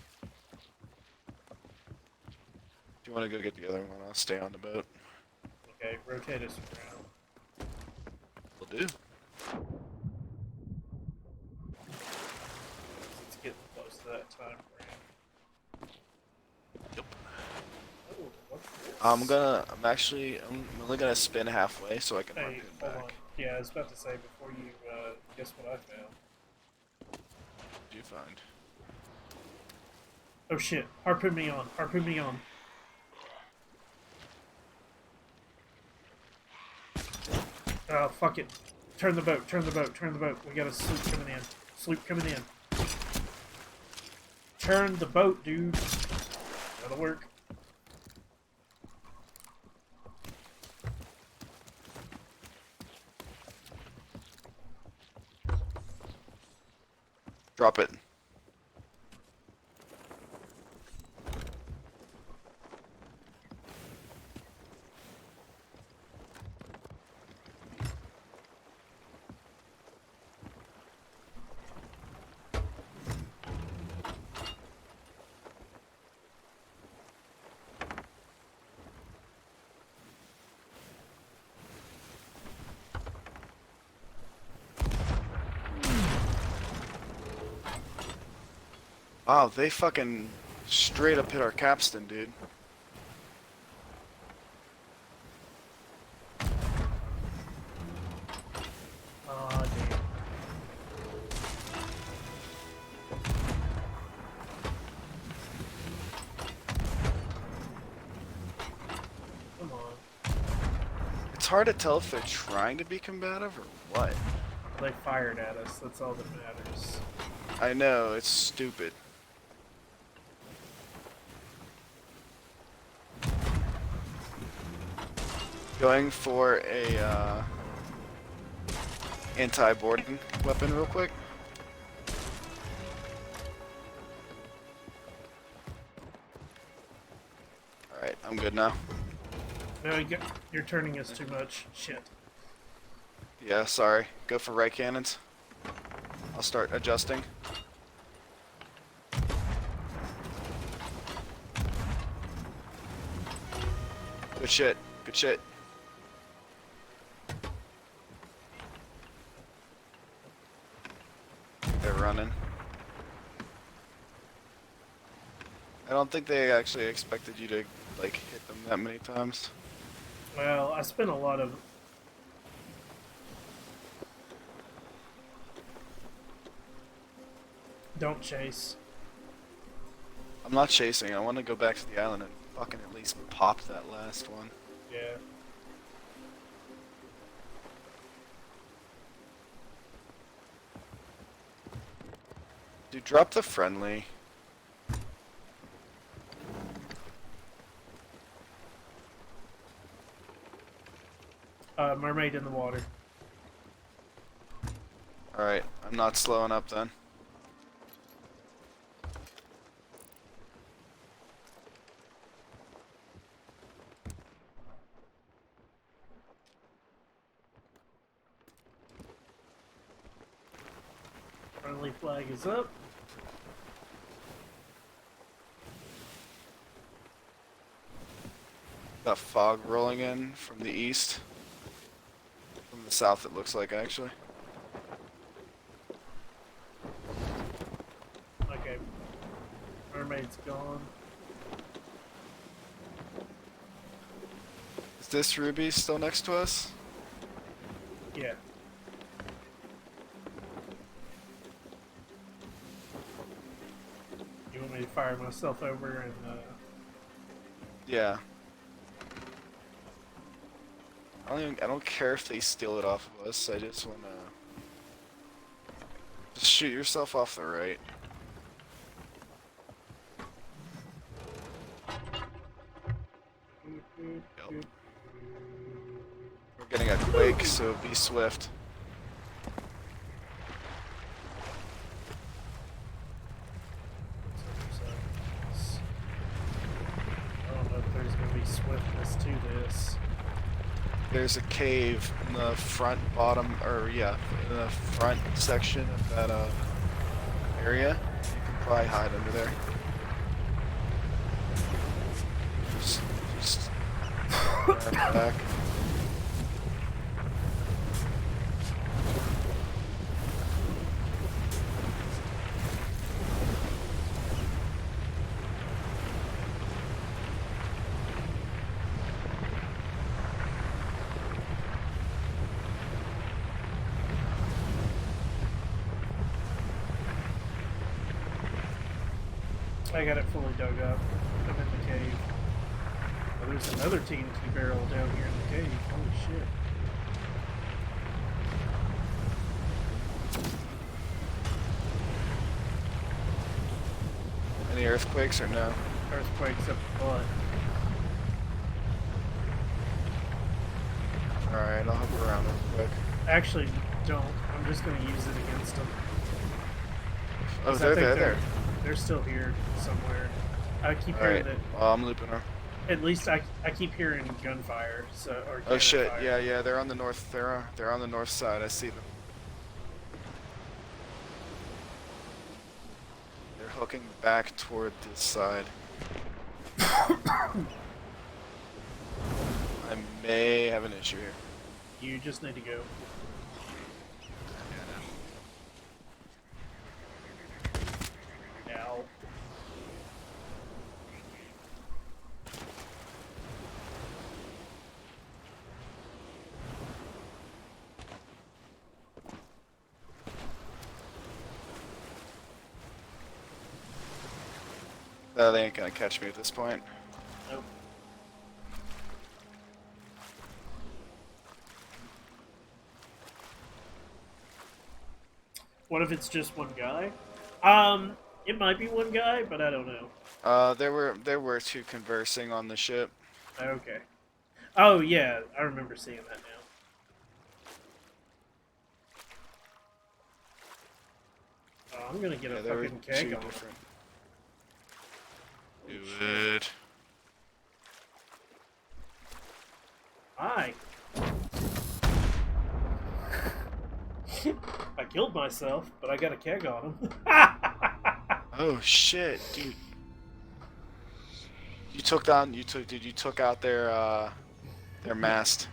[SPEAKER 1] If you want to go get the other one, I'll stay on the boat.
[SPEAKER 2] Okay, rotate us around.
[SPEAKER 1] Will do.
[SPEAKER 2] It's getting close to that time frame.
[SPEAKER 1] Yep.
[SPEAKER 2] Oh, what's this?
[SPEAKER 1] I'm only gonna spin halfway so I can
[SPEAKER 2] Hey,
[SPEAKER 1] harpoon
[SPEAKER 2] hold
[SPEAKER 1] back.
[SPEAKER 2] on. Yeah, I was about to say before you guess what I found.
[SPEAKER 1] What do you find?
[SPEAKER 2] Oh shit! Harpoon me on! Harpoon me on! Oh fuck it! Turn the boat! Turn the boat! Turn the boat! We got a sloop coming in. Sloop coming in. Turn the boat, dude. That'll work.
[SPEAKER 1] Drop it. Wow, they fucking straight up hit our capstan, dude.
[SPEAKER 2] Aw, damn. Come on.
[SPEAKER 1] It's hard to tell if they're trying to be combative or what.
[SPEAKER 2] They fired at us. That's all that matters.
[SPEAKER 1] I know, it's stupid. Going for a anti-boarding weapon real quick. Alright, I'm good now.
[SPEAKER 2] No, you're turning us too much. Shit.
[SPEAKER 1] Yeah, sorry. Go for right cannons. I'll start adjusting. Good shit. Good shit. They're running. I don't think they actually expected you to, like, hit them that many times.
[SPEAKER 2] Well, I spent a lot of. Don't chase.
[SPEAKER 1] I'm not chasing. I want to go back to the island and fucking at least pop that last one.
[SPEAKER 2] Yeah.
[SPEAKER 1] Dude, drop the friendly.
[SPEAKER 2] Mermaid in the water.
[SPEAKER 1] Alright, I'm not slowing up then.
[SPEAKER 2] Friendly flag is up.
[SPEAKER 1] Got fog rolling in from the east. From the south, it looks like, actually.
[SPEAKER 2] Okay. Mermaid's gone.
[SPEAKER 1] Is this Ruby still next to us?
[SPEAKER 2] Yeah. You want me to fire myself over and
[SPEAKER 1] Yeah. I don't care if they steal it off of us. I just wanna just shoot yourself off the right. Yep. We're getting a quake, so be swift.
[SPEAKER 2] I don't know if there's gonna be swiftness to this.
[SPEAKER 1] There's a cave in the front bottom, or yeah, in the front section of that area. You can probably hide under there. Just back.
[SPEAKER 2] I got it fully dug up. I'm in the cave. Oh, there's another TNT barrel down here in the cave. Holy shit.
[SPEAKER 1] Any earthquakes or no?
[SPEAKER 2] Earthquakes up the butt.
[SPEAKER 1] Alright, I'll hop around real quick.
[SPEAKER 2] Actually, don't. I'm just gonna use it against them.
[SPEAKER 1] Oh,
[SPEAKER 2] 'Cause I think
[SPEAKER 1] they're.
[SPEAKER 2] They're still here somewhere. I keep hearing
[SPEAKER 1] Alright,
[SPEAKER 2] that.
[SPEAKER 1] well, I'm looping her.
[SPEAKER 2] At least I keep hearing gunfire. Or
[SPEAKER 1] Oh shit!
[SPEAKER 2] fire.
[SPEAKER 1] Yeah, they're on the north. They're on the north side. I see them. They're hooking back toward this side. I may have an issue here.
[SPEAKER 2] You just need to go. Now.
[SPEAKER 1] They ain't gonna catch me at this point.
[SPEAKER 2] Nope. What if it's just one guy? It might be one guy, but I don't know.
[SPEAKER 1] There were two conversing on the ship.
[SPEAKER 2] Okay. Oh yeah, I remember seeing that now. Oh, I'm gonna get a
[SPEAKER 1] There were
[SPEAKER 2] fucking keg
[SPEAKER 1] two
[SPEAKER 2] on.
[SPEAKER 1] different. Do it.
[SPEAKER 2] Hi. I killed myself, but I got a keg on him.
[SPEAKER 1] Oh shit, dude. You took down. You took out their mast.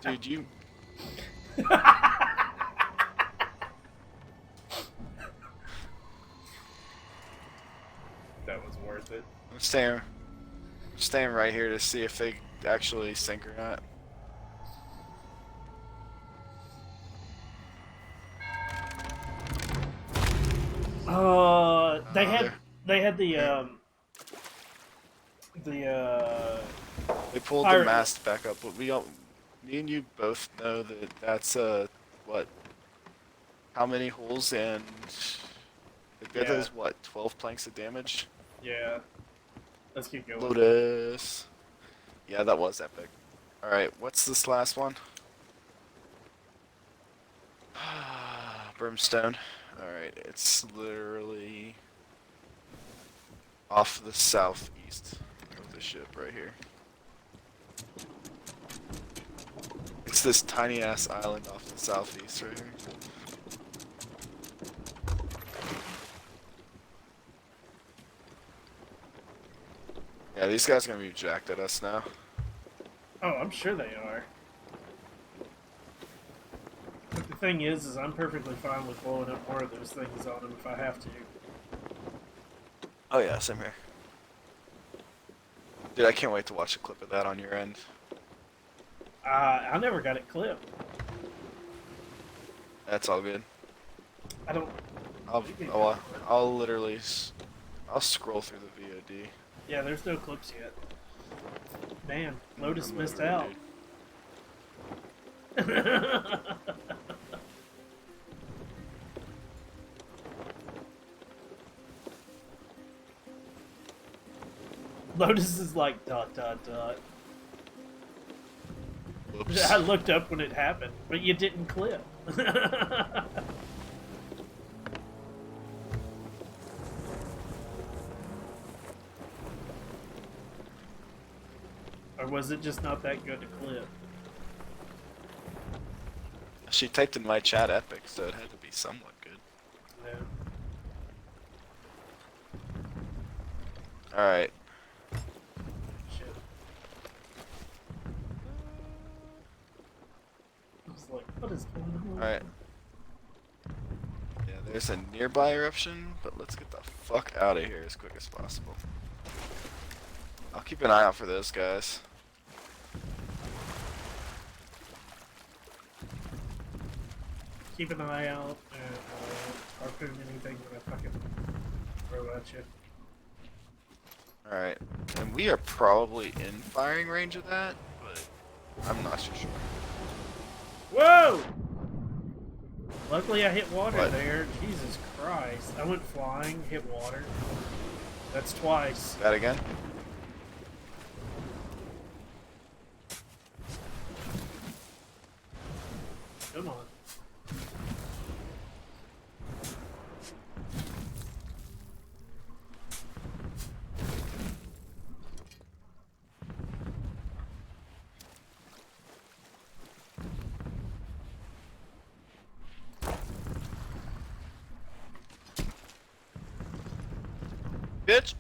[SPEAKER 1] Dude, you.
[SPEAKER 2] That was worth it.
[SPEAKER 1] I'm staying right here to see if they actually sink or not.
[SPEAKER 2] They had
[SPEAKER 1] There.
[SPEAKER 2] they had the
[SPEAKER 1] They pulled the
[SPEAKER 2] pirate-
[SPEAKER 1] mast back up, but we don't. Me and you both know that that's what? How many holes and it
[SPEAKER 2] Yeah.
[SPEAKER 1] does what? 12 planks of damage.
[SPEAKER 2] Yeah. Let's keep going.
[SPEAKER 1] Lotus. Yeah, that was epic. All right, what's this last one? Brimstone. Alright, it's literally off the southeast of the ship right here. It's this tiny ass island off the southeast right here. Yeah, these guys are gonna be jacked at us now.
[SPEAKER 2] Oh, I'm sure they are. But the thing is I'm perfectly fine with blowing up more of those things on them if I have to.
[SPEAKER 1] Oh yeah, same here. Dude, I can't wait to watch a clip of that on your end.
[SPEAKER 2] I never got it clipped.
[SPEAKER 1] That's all good.
[SPEAKER 2] I don't.
[SPEAKER 1] I'll literally, I'll scroll through the VOD.
[SPEAKER 2] Yeah, there's no clips yet. Man, Lotus
[SPEAKER 1] I'm
[SPEAKER 2] missed
[SPEAKER 1] literally,
[SPEAKER 2] out.
[SPEAKER 1] dude.
[SPEAKER 2] Lotus is like dot dot dot.
[SPEAKER 1] Whoops.
[SPEAKER 2] I looked up when it happened, but you didn't clip. Or was it just not that good to clip?
[SPEAKER 1] She typed in my chat epic, so it had to be somewhat good.
[SPEAKER 2] Yeah.
[SPEAKER 1] Alright.
[SPEAKER 2] Shit. I was like, what is going on?
[SPEAKER 1] Alright. Yeah, there's a nearby eruption, but let's get the fuck out of here as quick as possible. I'll keep an eye out for those guys.
[SPEAKER 2] Keep an eye out and harpoon anything that I fucking throw at you.
[SPEAKER 1] Alright. And we are probably in firing range of that, but I'm not so sure.
[SPEAKER 2] Whoa! Luckily I hit water
[SPEAKER 1] What?
[SPEAKER 2] there. Jesus Christ. I went flying, hit water. That's twice.
[SPEAKER 1] That again?
[SPEAKER 2] Come on.
[SPEAKER 1] Bitch!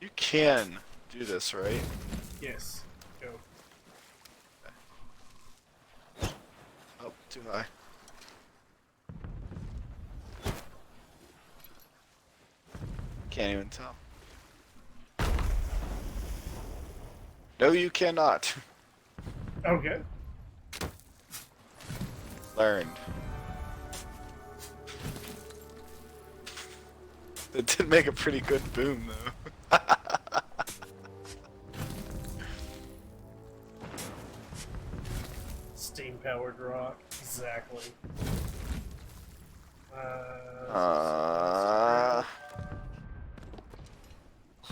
[SPEAKER 1] You can do this, right?
[SPEAKER 2] Yes. Go.
[SPEAKER 1] Oh, too high. Can't even tell. No, you cannot.
[SPEAKER 2] Okay.
[SPEAKER 1] Learned. It did make a pretty good boom, though.
[SPEAKER 2] Steam powered rock. Exactly.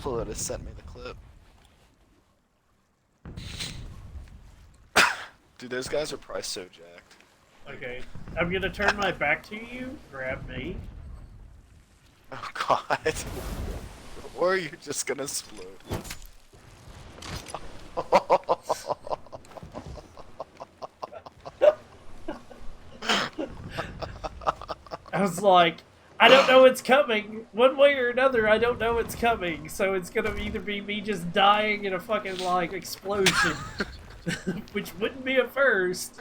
[SPEAKER 1] Would have sent me the clip. Dude, those guys are probably so jacked.
[SPEAKER 2] Okay. I'm gonna turn my back to you. Grab me.
[SPEAKER 1] Oh god. Or you're just gonna explode.
[SPEAKER 2] I was like, I don't know it's coming. One way or another, I don't know it's coming. So it's gonna either be me just dying in a fucking, like, explosion, which wouldn't be a first,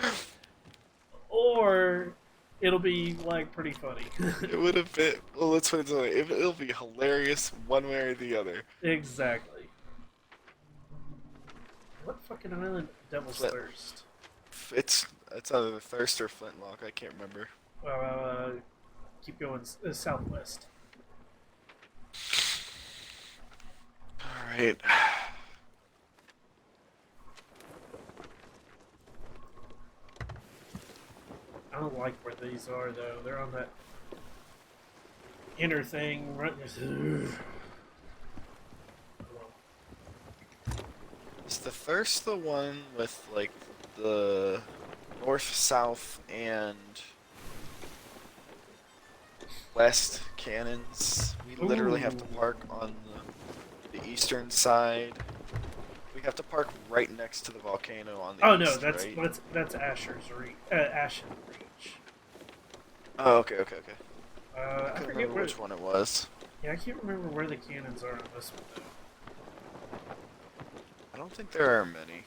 [SPEAKER 2] or it'll be, like, pretty funny.
[SPEAKER 1] It would have been. Well, let's put it this way. It'll be hilarious one way or the other.
[SPEAKER 2] Exactly. What fucking island? Devil's
[SPEAKER 1] Flint.
[SPEAKER 2] Thirst.
[SPEAKER 1] It's either the Thirst or Flintlock. I can't remember.
[SPEAKER 2] Keep going southwest.
[SPEAKER 1] All right.
[SPEAKER 2] I don't like where these are though. They're on that inner thing. Right?
[SPEAKER 1] Is the first the one with like the north, south, and west cannons? We literally have to
[SPEAKER 2] Ooh.
[SPEAKER 1] park on the eastern side. We have to park right next to the volcano on the
[SPEAKER 2] Oh no,
[SPEAKER 1] east, right?
[SPEAKER 2] that's Asher's Reach. Ashen Reach.
[SPEAKER 1] Oh, okay, okay, okay. I
[SPEAKER 2] I
[SPEAKER 1] couldn't
[SPEAKER 2] forget
[SPEAKER 1] remember
[SPEAKER 2] where.
[SPEAKER 1] which one it was.
[SPEAKER 2] Yeah, I can't remember where the cannons are on this one though.
[SPEAKER 1] I don't think there are many.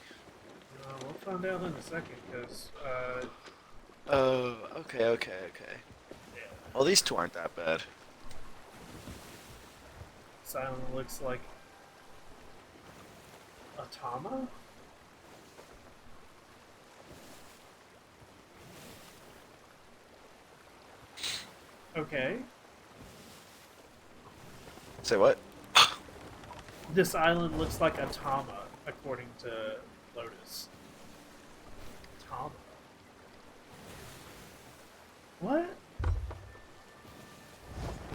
[SPEAKER 2] We'll find out in a second, because,
[SPEAKER 1] Oh, okay, okay, okay.
[SPEAKER 2] yeah,
[SPEAKER 1] Well, these two aren't that bad.
[SPEAKER 2] Silent looks like Atama? Okay.
[SPEAKER 1] Say what?
[SPEAKER 2] This island looks like Atama, according to Lotus. Atama. What?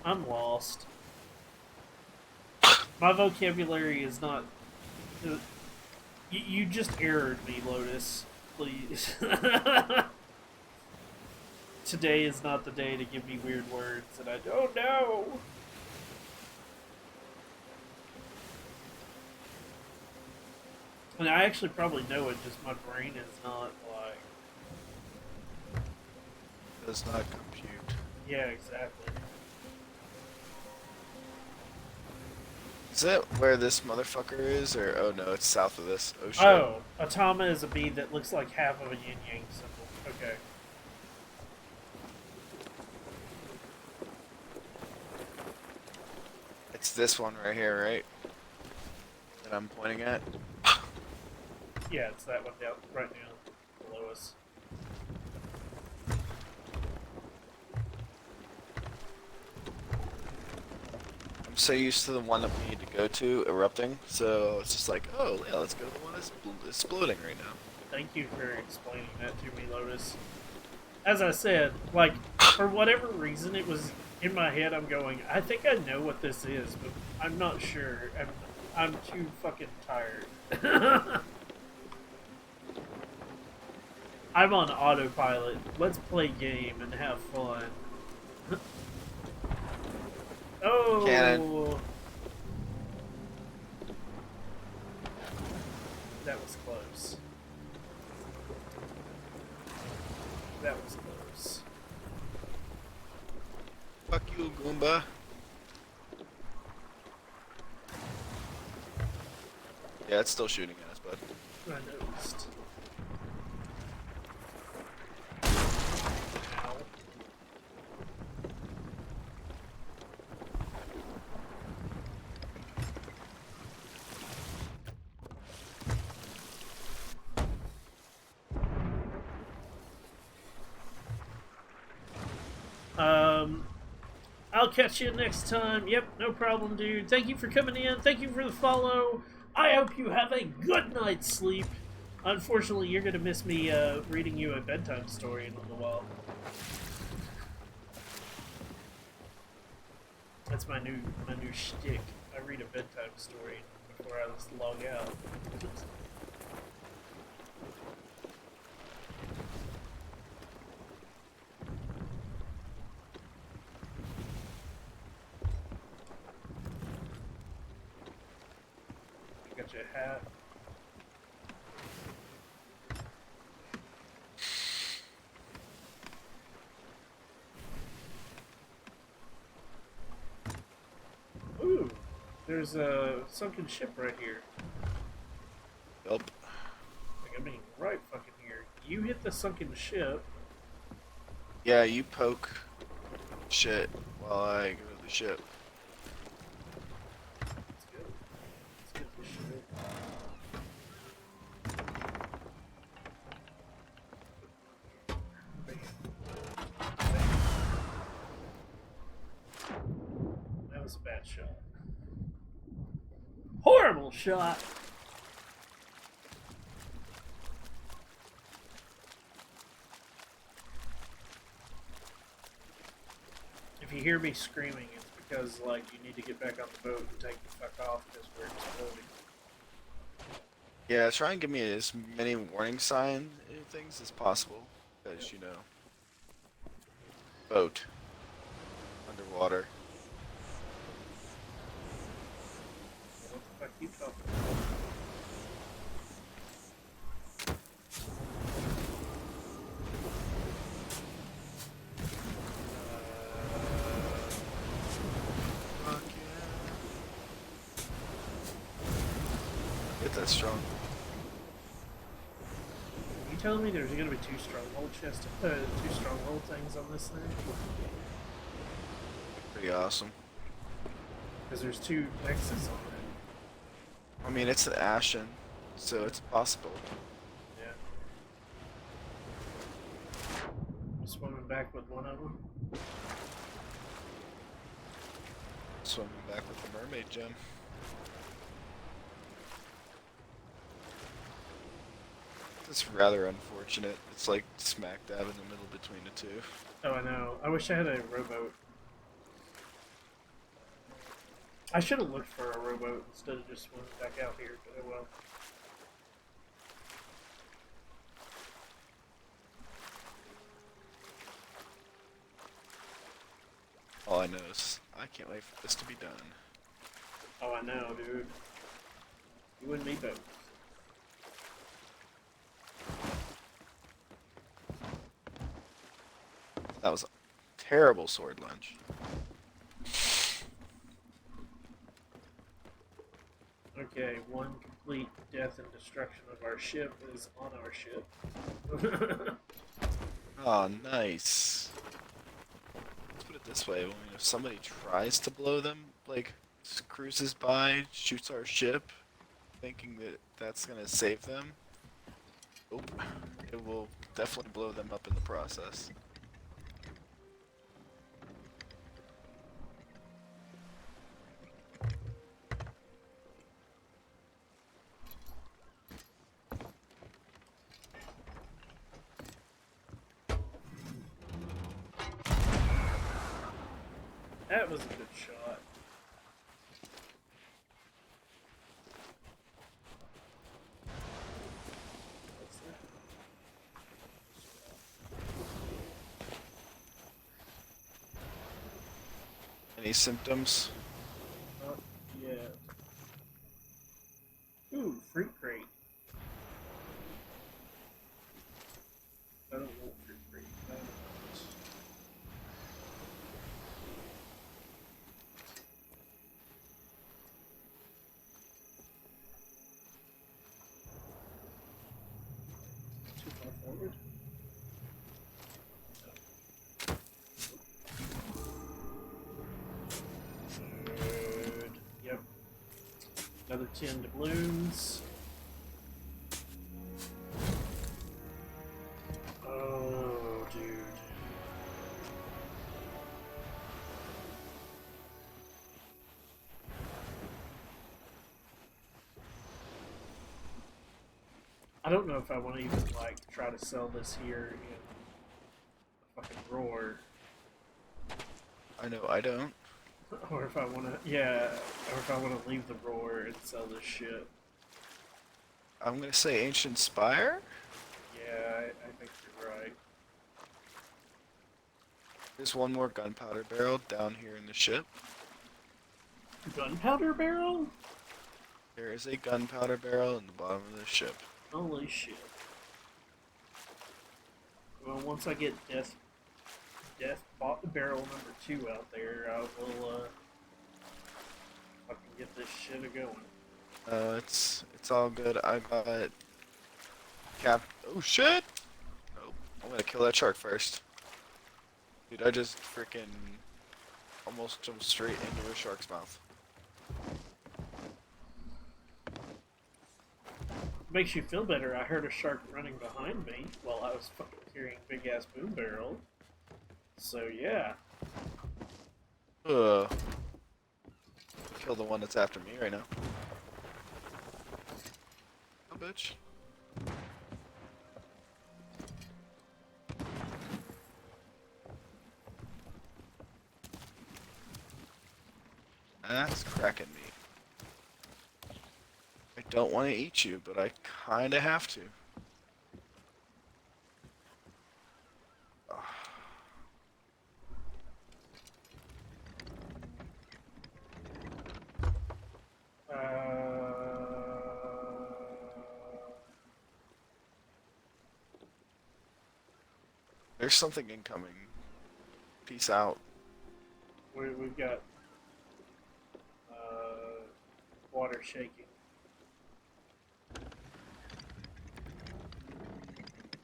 [SPEAKER 2] I'm lost. My vocabulary is not. You just errored me, Lotus. Please. Today is not the day to give me weird words, and I don't know. And I actually probably know it, just my brain is not like.
[SPEAKER 1] Does not compute.
[SPEAKER 2] Yeah, exactly.
[SPEAKER 1] Is that where this motherfucker is, or oh no, it's south of this. Oh shit.
[SPEAKER 2] Oh, Atama is a bead that looks like half of a yin yang symbol. Okay.
[SPEAKER 1] It's this one right here, right? That I'm pointing at.
[SPEAKER 2] Yeah, it's that one down right now below us.
[SPEAKER 1] I'm so used to the one that we need to go to erupting, so it's just like, oh yeah, let's go to the one that's exploding right now.
[SPEAKER 2] Thank you for explaining that to me, Lotus. As I said, like, for whatever reason, it was in my head. I'm going, I think I know what this is, but I'm not sure. I'm too fucking tired. I'm on autopilot. Let's play game and have fun.
[SPEAKER 1] Cannon.
[SPEAKER 2] Oh, that was close. That was close.
[SPEAKER 1] Fuck you, Goomba. Yeah, it's still shooting at us, bud.
[SPEAKER 2] I noticed. Ow. I'll catch you next time. Yep, no problem, dude. Thank you for coming in. Thank you for the follow. I hope you have a good night's sleep. Unfortunately, you're gonna miss me reading you a bedtime story in a little while. That's my new shtick. I read a bedtime story before I just log out. Got your hat. Ooh, there's a sunken ship right here.
[SPEAKER 1] Yup.
[SPEAKER 2] Like, I mean, right fucking here. You hit the sunken ship.
[SPEAKER 1] Yeah, you poke shit while I go to the ship.
[SPEAKER 2] Let's go. Let's get this shit. Bam. Bam. That was a bad shot. Horrible shot! If you hear me screaming, it's because like you need to get back on the boat and take the fuck off because we're exploding.
[SPEAKER 1] Yeah, try and give me as many warning sign things as possible.
[SPEAKER 2] Yep.
[SPEAKER 1] Because, you know, boat, underwater.
[SPEAKER 2] What the fuck you talking about?
[SPEAKER 1] Fuck yeah. Get that strong.
[SPEAKER 2] You telling me there's gonna be two stronghold things on this thing?
[SPEAKER 1] Pretty awesome.
[SPEAKER 2] Because there's two X's on it.
[SPEAKER 1] I mean, it's an Ashen, so it's possible.
[SPEAKER 2] Yeah. I'm swimming back with one of them.
[SPEAKER 1] Swimming back with the mermaid gem. It's rather unfortunate. It's like smack dab in the middle between the two.
[SPEAKER 2] Oh, I know. I wish I had a rowboat. I should have looked for a rowboat instead of just swimming back out here, but oh well.
[SPEAKER 1] All I know is I can't wait for this to be done.
[SPEAKER 2] Oh, I know, dude. You and me both.
[SPEAKER 1] That was a terrible sword lunge.
[SPEAKER 2] Okay, one complete death and destruction of our ship is on our ship.
[SPEAKER 1] Oh, nice. Let's put it this way: when if somebody tries to blow them, like cruises by, shoots our ship, thinking that that's gonna save them, nope, it will definitely blow them up in the process.
[SPEAKER 2] That was a good shot. What's that?
[SPEAKER 1] Any symptoms?
[SPEAKER 2] Not yet. Ooh, fruit crate. I don't want fruit crate. I don't want it. Too far forward. Good. Yep. Another 10 doubloons. Oh, dude. I don't know if I want to even like try to sell this here in a fucking roar,
[SPEAKER 1] I know I don't.
[SPEAKER 2] or if I want to, yeah, or if I want to leave the roar and sell this shit.
[SPEAKER 1] I'm gonna say Ancient Spire?
[SPEAKER 2] Yeah, I think you're right.
[SPEAKER 1] There's one more gunpowder barrel down here in the ship.
[SPEAKER 2] Gunpowder barrel?
[SPEAKER 1] There is a gunpowder barrel in the bottom of the ship.
[SPEAKER 2] Holy shit. Well, once I get death barrel number 2 out there, I will fucking get this shit a going.
[SPEAKER 1] It's all good. I got Oh shit! Oh, I'm gonna kill that shark first. Dude, I just freaking almost jumped straight into a shark's mouth.
[SPEAKER 2] Makes you feel better. I heard a shark running behind me while I was fucking carrying big ass boom barrel. So yeah.
[SPEAKER 1] Ugh. Kill the one that's after me right now. Oh, bitch. That's cracking me. I don't want to eat you, but I kind of have to. There's something incoming. Peace out.
[SPEAKER 2] We've got uh, water shaking.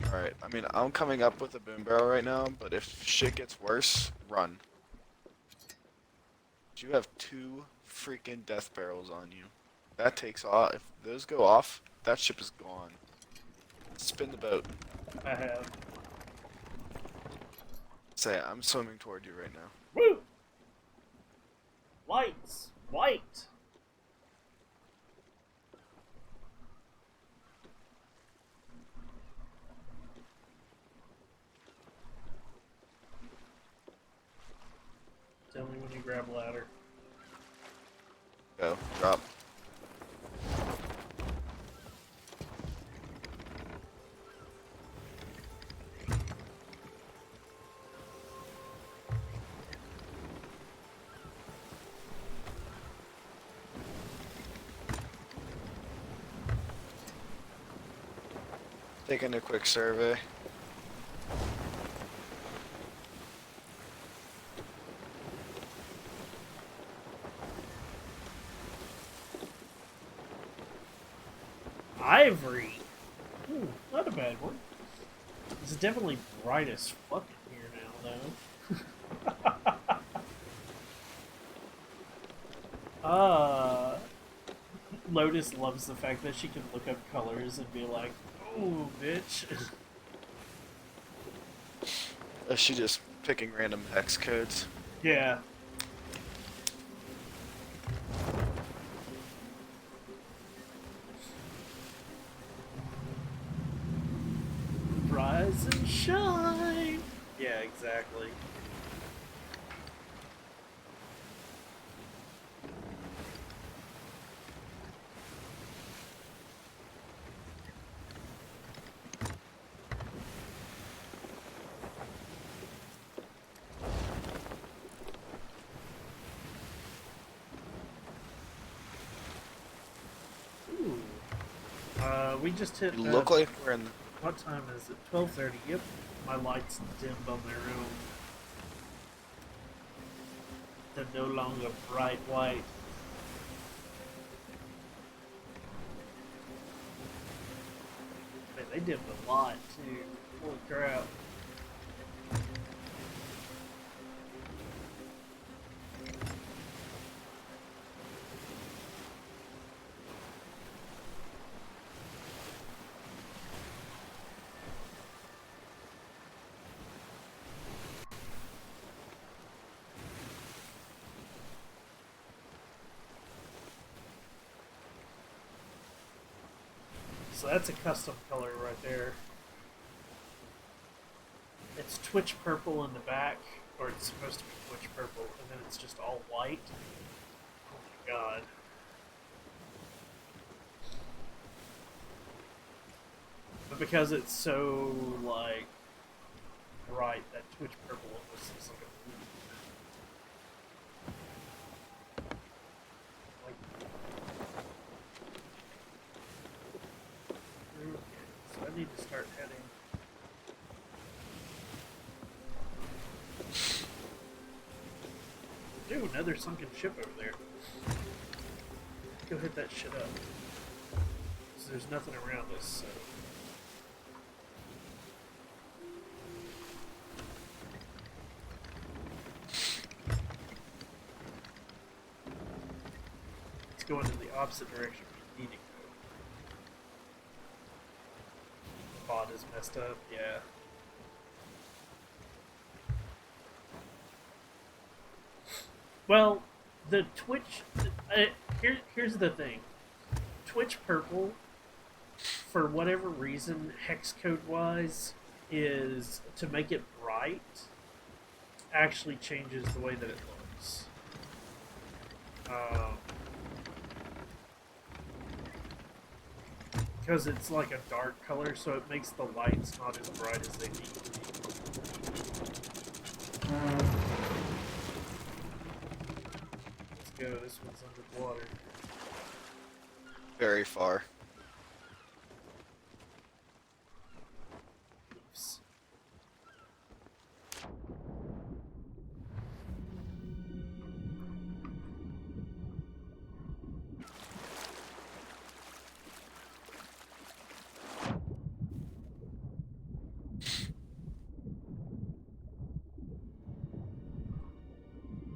[SPEAKER 1] Alright, I mean, I'm coming up with a boom barrel right now, but if shit gets worse, run. You have 2 freaking death barrels on you. That takes off. If those go off, that ship is gone. Spin the boat.
[SPEAKER 2] I have.
[SPEAKER 1] Say, I'm swimming toward you right now.
[SPEAKER 2] Woo! Lights! White! Tell me when you grab a ladder.
[SPEAKER 1] Go. Drop. Taking a quick survey.
[SPEAKER 2] Ivory! Ooh, not a bad one. It's definitely bright as fuck in here now, though. Lotus loves the fact that she can look up colors and be like, "Ooh, bitch."
[SPEAKER 1] Is she just picking random hex codes?
[SPEAKER 2] Yeah. Rise and shine. Yeah, exactly. Ooh. We just hit.
[SPEAKER 1] You look like we're in.
[SPEAKER 2] What time is it? 12:30. Yep. My lights dimmed on their own. They're no longer bright white. Man, they dimmed a lot too. Holy crap. So that's a custom color right there. It's Twitch purple in the back, or it's supposed to be Twitch purple, and then it's just all white. Oh my god. But because it's so, like, bright, that Twitch purple almost looks like a blue. Like, okay, so I need to start heading. Dude, another sunken ship over there. Go hit that shit up. So there's nothing around us, so. It's going in the opposite direction we need to go. The bot is messed up, yeah. Well, the Twitch. Here's the thing. Twitch purple, for whatever reason, hex code wise, is to make it bright. Actually changes the way that it looks. Because it's like a dark color, so it makes the lights not as bright as they need to be. Let's go. This one's underwater.
[SPEAKER 1] Very far.
[SPEAKER 2] Oops.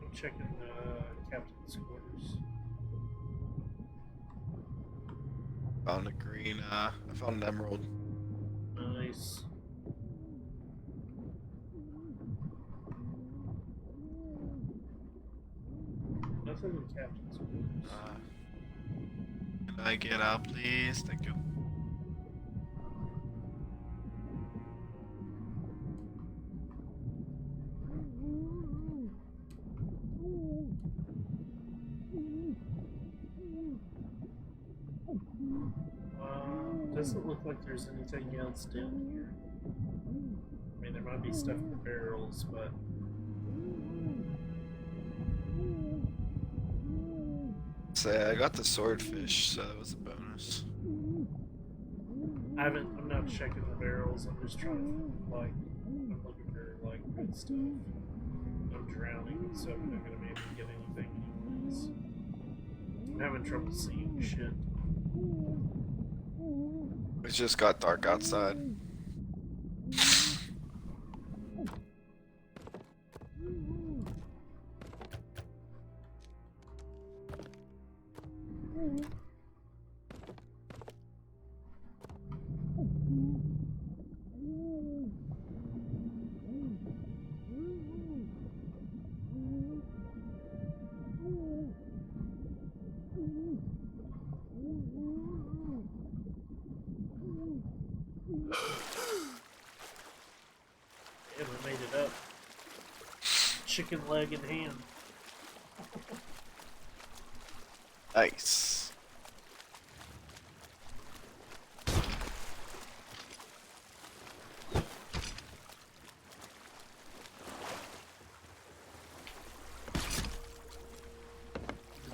[SPEAKER 2] I'm checking the captain's quarters.
[SPEAKER 1] Found a green, I found an emerald.
[SPEAKER 2] Nice. Nothing in captain's quarters.
[SPEAKER 1] Can I get out, please? Thank you.
[SPEAKER 2] Doesn't look like there's anything else down here. I mean, there might be stuff in the barrels, but
[SPEAKER 1] Say I got the swordfish, so that was a bonus.
[SPEAKER 2] I'm not checking the barrels. I'm just trying to I'm looking for like good stuff. I'm drowning, so I'm not gonna be able to get anything anyways. I'm having trouble seeing shit.
[SPEAKER 1] It just got dark outside.
[SPEAKER 2] Damn, I made it up. Chicken leg in hand.
[SPEAKER 1] Nice.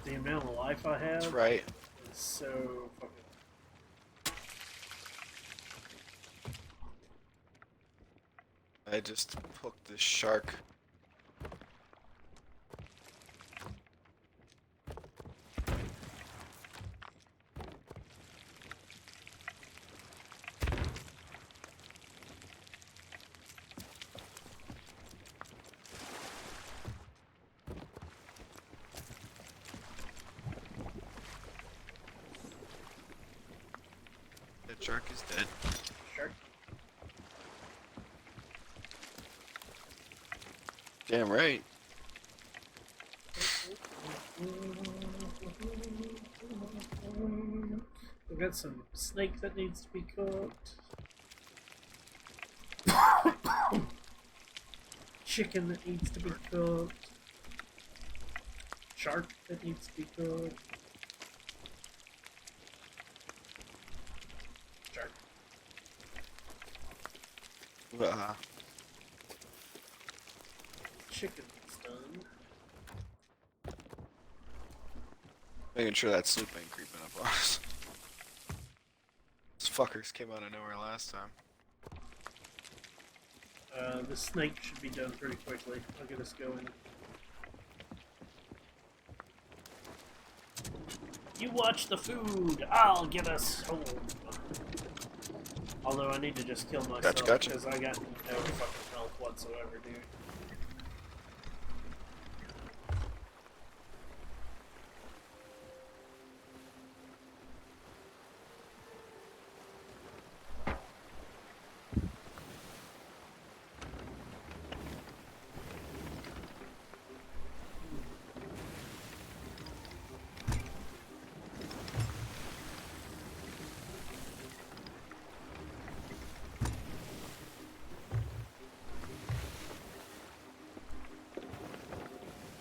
[SPEAKER 2] The amount of life I have
[SPEAKER 1] That's right.
[SPEAKER 2] is so fucking.
[SPEAKER 1] I just hooked this shark. That shark is dead.
[SPEAKER 2] Shark.
[SPEAKER 1] Damn right.
[SPEAKER 2] We got some snake that needs to be cooked. Chicken that needs to be cooked. Shark that needs to be cooked. Shark. Chicken is done.
[SPEAKER 1] Making sure that sloop ain't creeping up on us. Those fuckers came out of nowhere last time.
[SPEAKER 2] The snake should be done pretty quickly. I'll get us going. You watch the food. I'll get us home. Although I need to just kill myself
[SPEAKER 1] Gotcha.
[SPEAKER 2] because I got no fucking health whatsoever, dude.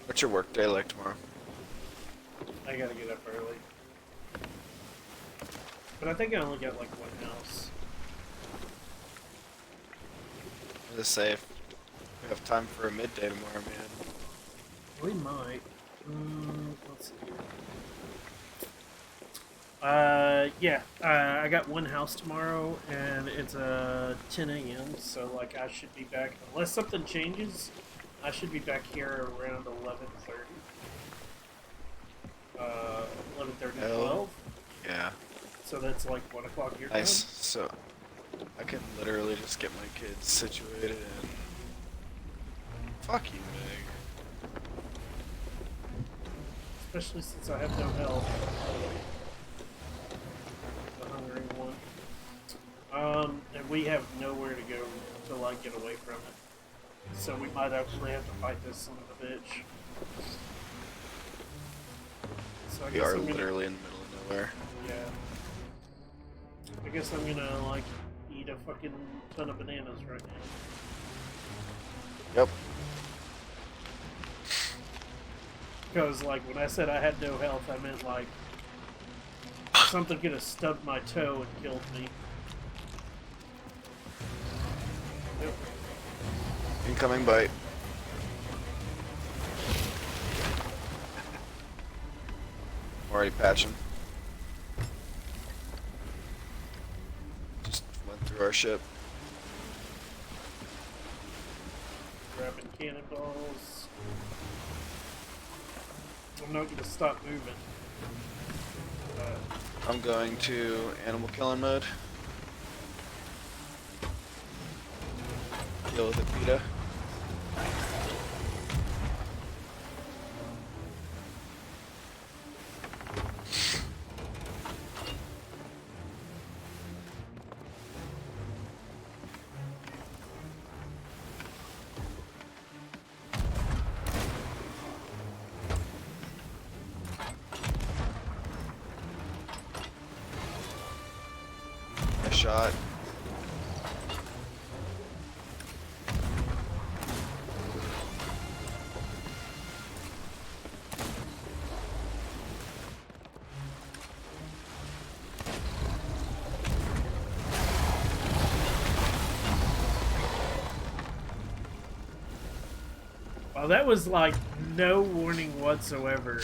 [SPEAKER 1] What's your work day like tomorrow?
[SPEAKER 2] I gotta get up early. But I think I only got like one house.
[SPEAKER 1] For the safe. We have time for a midday tomorrow, man.
[SPEAKER 2] We might. Let's see here. Yeah. I got one house tomorrow, and it's 10 a.m. So like I should be back unless something changes. I should be back here around 11:30. 11:30,
[SPEAKER 1] Hell.
[SPEAKER 2] 12.
[SPEAKER 1] Yeah.
[SPEAKER 2] So that's like 1 o'clock your
[SPEAKER 1] Nice.
[SPEAKER 2] time.
[SPEAKER 1] So I can literally just get my kids situated and fuck you, Meg.
[SPEAKER 2] Especially since I have no help. The hungry one. And we have nowhere to go to like get away from it. So we might actually have to fight this son of a bitch. So I
[SPEAKER 1] We
[SPEAKER 2] guess
[SPEAKER 1] are
[SPEAKER 2] I'm gonna,
[SPEAKER 1] literally in the middle of nowhere.
[SPEAKER 2] yeah. I guess I'm gonna like eat a fucking ton of bananas right now.
[SPEAKER 1] Yep.
[SPEAKER 2] Because like when I said I had no health, I meant like something could have stubbed my toe and killed me. Yep.
[SPEAKER 1] Incoming bite. Already patching. Just went through our ship.
[SPEAKER 2] Grabbing cannonballs. I'm not gonna stop moving.
[SPEAKER 1] I'm going to animal killing mode. Deal with it, PETA. Nice shot.
[SPEAKER 2] Well, that was like no warning whatsoever.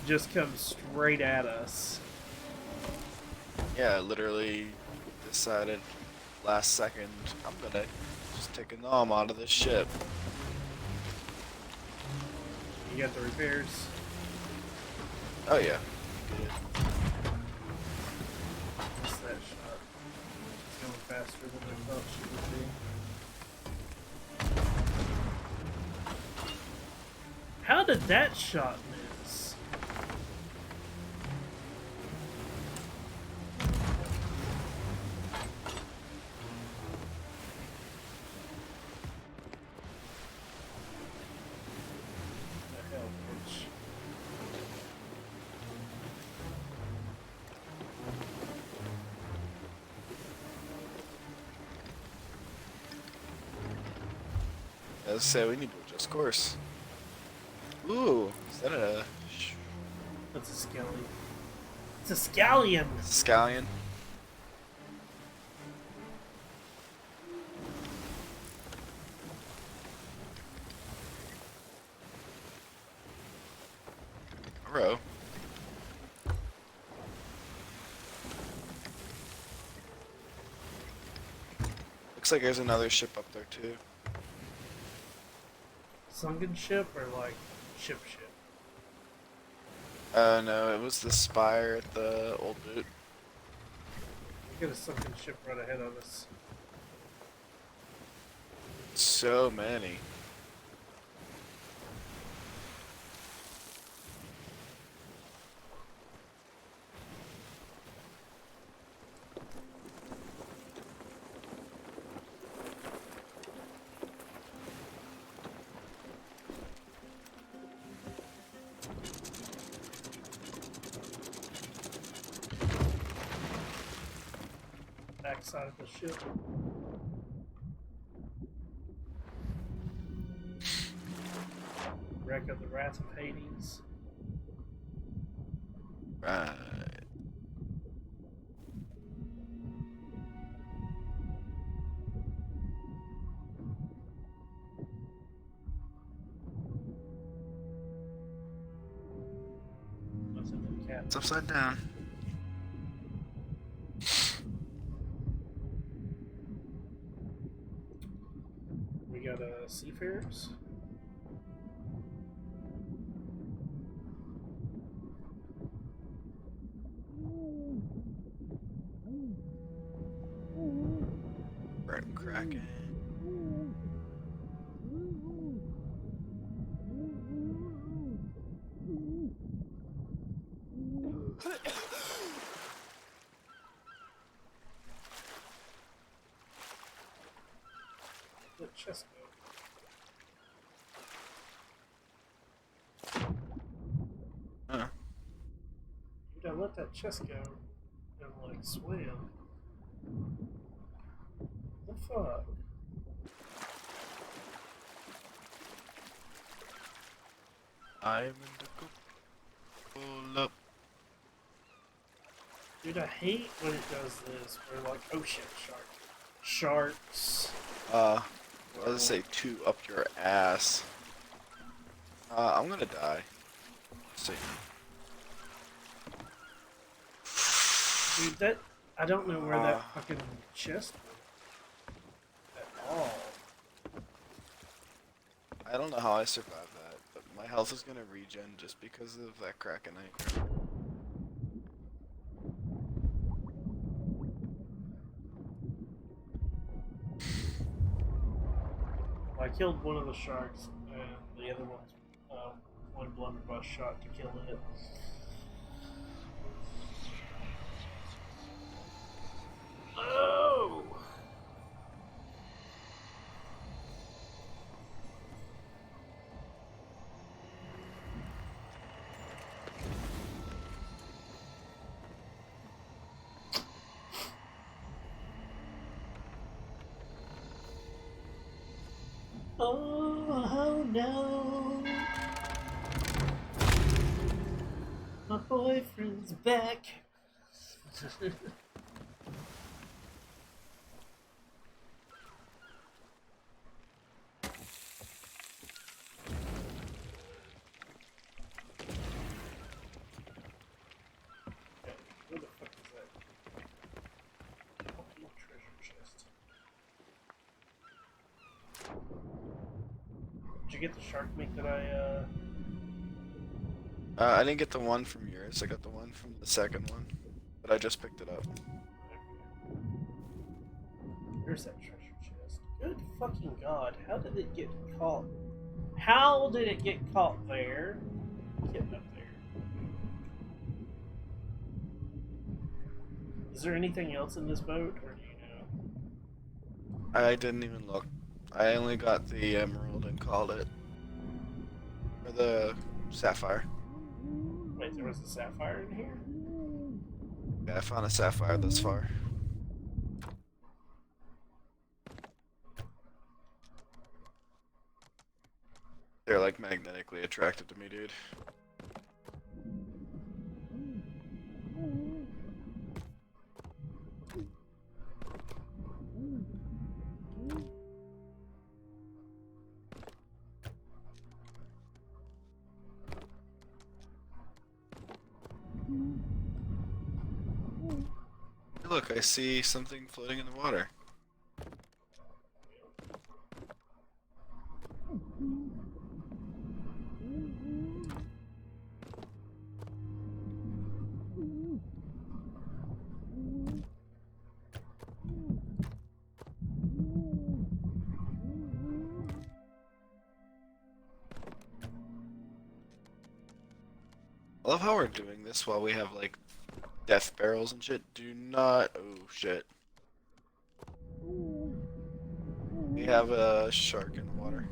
[SPEAKER 2] Just comes straight at us.
[SPEAKER 1] Yeah, I literally decided last second I'm gonna just take a nom out of this ship.
[SPEAKER 2] You got the repairs.
[SPEAKER 1] Oh yeah.
[SPEAKER 2] What's that shot? It's going faster than I thought she would be. How did that shot miss? The hell, bitch.
[SPEAKER 1] Let's say we need to adjust course. Ooh, is that a
[SPEAKER 2] That's a scallion. It's a scallion!
[SPEAKER 1] scallion? Bro. Looks like there's another ship up there too.
[SPEAKER 2] Sunken ship or like ship?
[SPEAKER 1] No, it was the spire at the old boot.
[SPEAKER 2] We got a sunken ship right ahead of us.
[SPEAKER 1] So many.
[SPEAKER 2] Backside of the ship. Wreck of the Wrath of Hades.
[SPEAKER 1] Right.
[SPEAKER 2] What's in the cat?
[SPEAKER 1] It's upside down.
[SPEAKER 2] We got seafarers.
[SPEAKER 1] Right, cracking.
[SPEAKER 2] Let chest go.
[SPEAKER 1] Huh.
[SPEAKER 2] You gotta let that chest go and like swim. The fuck?
[SPEAKER 1] I'm in the cook. Pull up.
[SPEAKER 2] Dude, I hate when it does this. Where like, oh shit, sharks.
[SPEAKER 1] I was gonna say two up your ass. I'm gonna die. Let's see.
[SPEAKER 2] Dude, that I don't know where that fucking chest went at all.
[SPEAKER 1] I don't know how I survived that, but my health is gonna regen just because of that Krakenite.
[SPEAKER 2] I killed one of the sharks, and the other one's one blunderbuss shot to kill it. Oh! Oh no! My boyfriend's back! Where the fuck is that? Fucking treasure chest. Did you get the shark meat that
[SPEAKER 1] I didn't get the one from yours. I got the one from the second one, but I just picked it up.
[SPEAKER 2] There's that treasure chest. Good fucking god, how did it get caught? How did it get caught there? Getting up there. Is there anything else in this boat, or do you know?
[SPEAKER 1] I didn't even look. I only got the emerald and called it. Or the sapphire.
[SPEAKER 2] Wait, there was a sapphire in here?
[SPEAKER 1] Yeah, I found a sapphire this far. They're like magnetically attracted to me, dude. Look, I see something floating in the water. I love how we're doing this while we have like death barrels and shit. Do not. Oh shit. We have a shark in the water.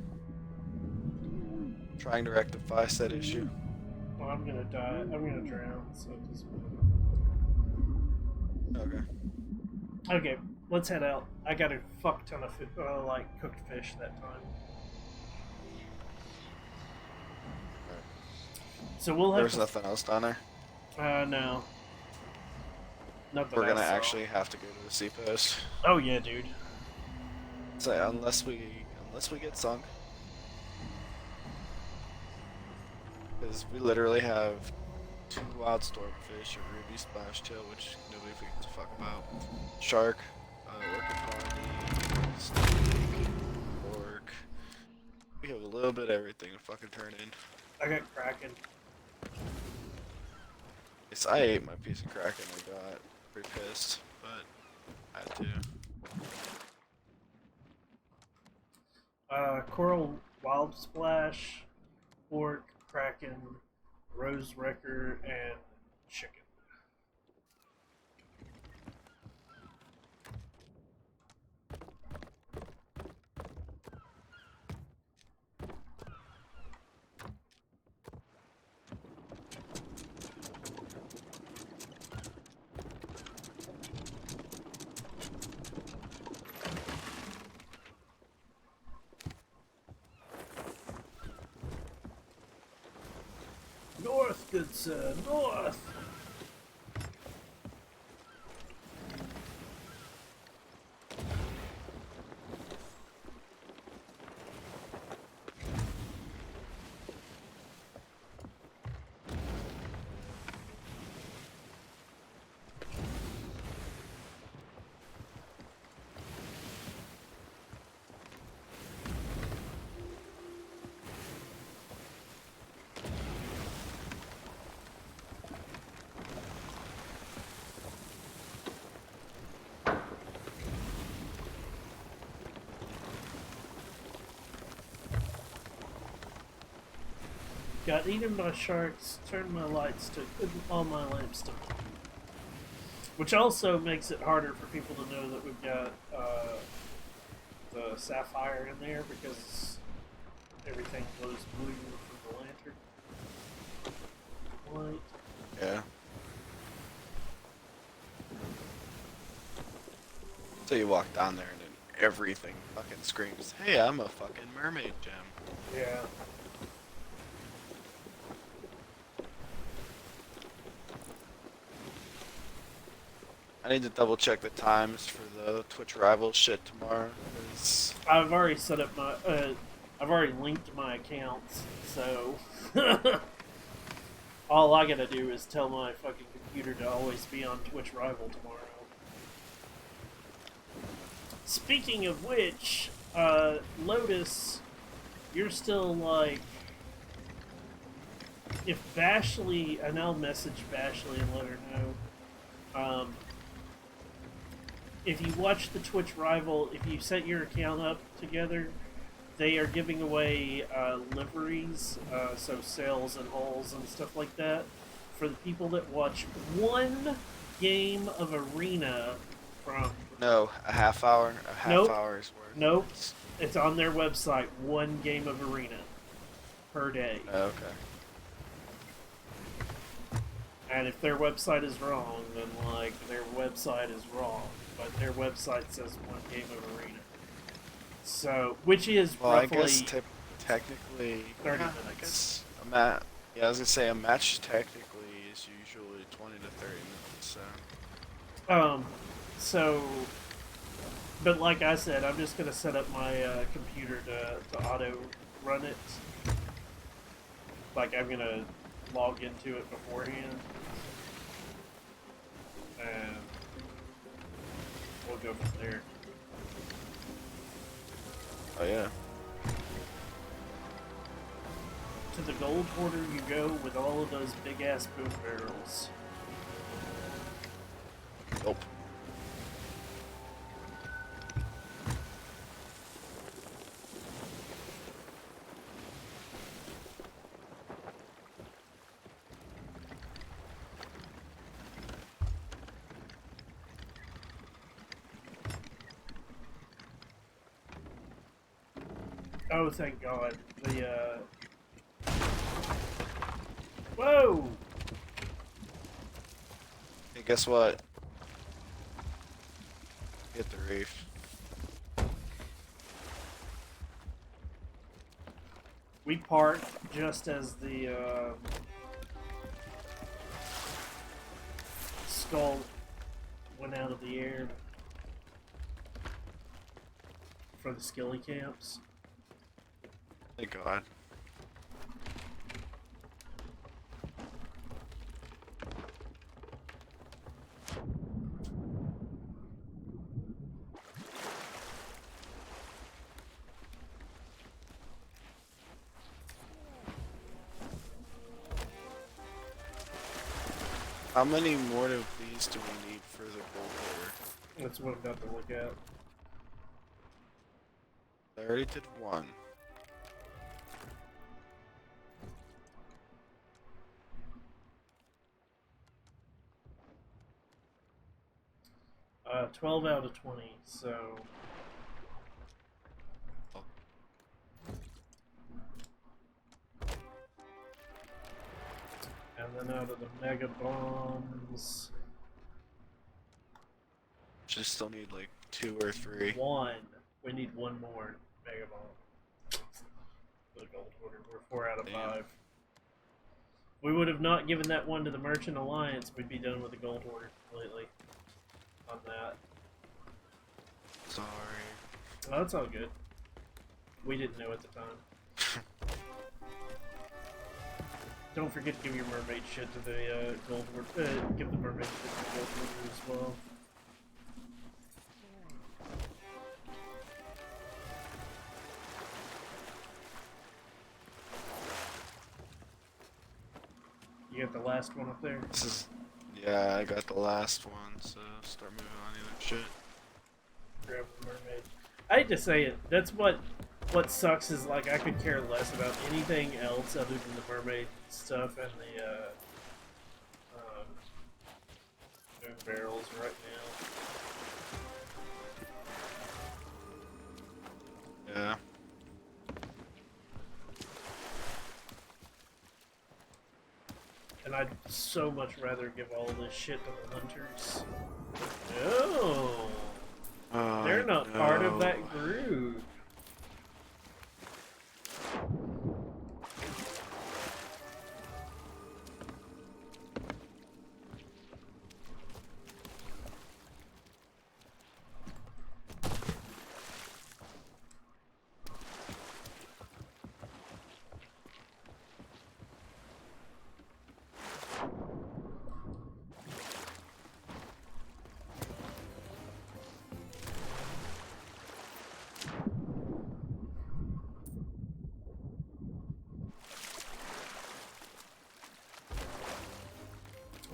[SPEAKER 1] Trying to rectify said issue.
[SPEAKER 2] Well, I'm gonna die. I'm gonna drown, so it doesn't
[SPEAKER 1] Okay.
[SPEAKER 2] matter. Okay, let's head out. I got a fuck ton of like cooked fish that time. So we'll have
[SPEAKER 1] There's
[SPEAKER 2] to,
[SPEAKER 1] nothing else down there.
[SPEAKER 2] No. Not that
[SPEAKER 1] We're
[SPEAKER 2] I
[SPEAKER 1] gonna
[SPEAKER 2] saw.
[SPEAKER 1] actually have to go to the sea post.
[SPEAKER 2] Oh yeah, dude.
[SPEAKER 1] So unless we get sunk, because we literally have two wild stormfish, a ruby splash tail, which nobody gives a fuck about, shark, orchid colony, snake, orc. We have a little bit of everything to fucking turn in.
[SPEAKER 2] I got Kraken.
[SPEAKER 1] Yes, I ate my piece of kraken. I got pretty pissed, but I had to.
[SPEAKER 2] Coral Wild Splash, Orc, Kraken, Rose Wrecker, and Chicken. North, good sir, north! Got eaten by sharks, turned my lights to all my lamps to, which also makes it harder for people to know that we've got the sapphire in there because everything glows blue from the lantern. Light.
[SPEAKER 1] Yeah. So you walk down there and then everything fucking screams, "Hey, I'm a fucking mermaid gem."
[SPEAKER 2] Yeah.
[SPEAKER 1] I need to double check the times for the Twitch rival shit tomorrow. 'Cause
[SPEAKER 2] I've already set up my. I've already linked my accounts, so all I gotta do is tell my fucking computer to always be on Twitch Rival tomorrow. Speaking of which, Lotus, you're still like. If Bashley, and I'll message Bashley and let her know. If you watch the Twitch Rival, if you set your account up together, they are giving away liveries, so sails and hulls and stuff like that, for the people that watch one game of Arena from.
[SPEAKER 1] no, a half hour,
[SPEAKER 2] Nope.
[SPEAKER 1] hour's worth.
[SPEAKER 2] Nope. It's on their website. One game of Arena per day.
[SPEAKER 1] Okay.
[SPEAKER 2] And if their website is wrong, then like their website is wrong. But their website says one game of Arena. So, which is
[SPEAKER 1] Well,
[SPEAKER 2] roughly
[SPEAKER 1] I guess technically,
[SPEAKER 2] 30
[SPEAKER 1] yeah,
[SPEAKER 2] minutes.
[SPEAKER 1] I guess a match. Yeah, I was gonna say a match technically is usually 20 to 30 minutes. So.
[SPEAKER 2] So, but like I said, I'm just gonna set up my computer to auto run it. Like I'm gonna log into it beforehand, and we'll go from there.
[SPEAKER 1] Oh yeah.
[SPEAKER 2] To the gold hoarder you go with all of those big ass boom barrels.
[SPEAKER 1] Nope.
[SPEAKER 2] Oh, thank God. The, Whoa!
[SPEAKER 1] Hey, guess what? Hit the reef.
[SPEAKER 2] We parked just as the, skull went out of the air for the skilly camps.
[SPEAKER 1] Thank God. How many more of these do we need for the gold order?
[SPEAKER 2] That's what I'm about to look at.
[SPEAKER 1] I already did one.
[SPEAKER 2] 12 out of 20, so... And then out of the mega bombs...
[SPEAKER 1] Just still need like 2 or 3.
[SPEAKER 2] One. We need one more mega bomb. For the gold order. We're 4 out of 5. If we would have not given that one to the Merchant Alliance, we'd be done with the gold order completely. On that.
[SPEAKER 1] Sorry.
[SPEAKER 2] Oh, that's all good. We didn't know at the time. Don't forget to give your mermaid shit to the gold order. Give the mermaid shit to the gold order as well. You got the last one up there?
[SPEAKER 1] This is... Yeah, I got the last one, so start moving on to that shit.
[SPEAKER 2] Grab the mermaid. I hate to say it, that's what sucks is like I could care less about anything else other than the mermaid stuff and the moon barrels right now.
[SPEAKER 1] Yeah.
[SPEAKER 2] And I'd so much rather give all this shit to the hunters. No! They're not part of that group.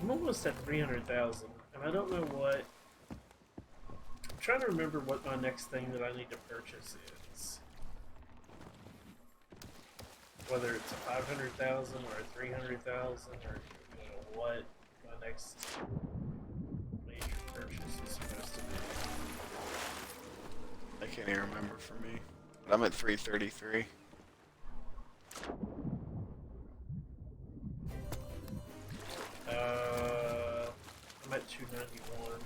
[SPEAKER 2] I'm almost at 300,000, and I don't know what... I'm trying to remember what my next thing that I need to purchase is. Whether it's a 500,000 or a 300,000 or what my next major purchase is supposed to be.
[SPEAKER 1] I can't even remember for me. But I'm at 333.
[SPEAKER 2] I'm at 291.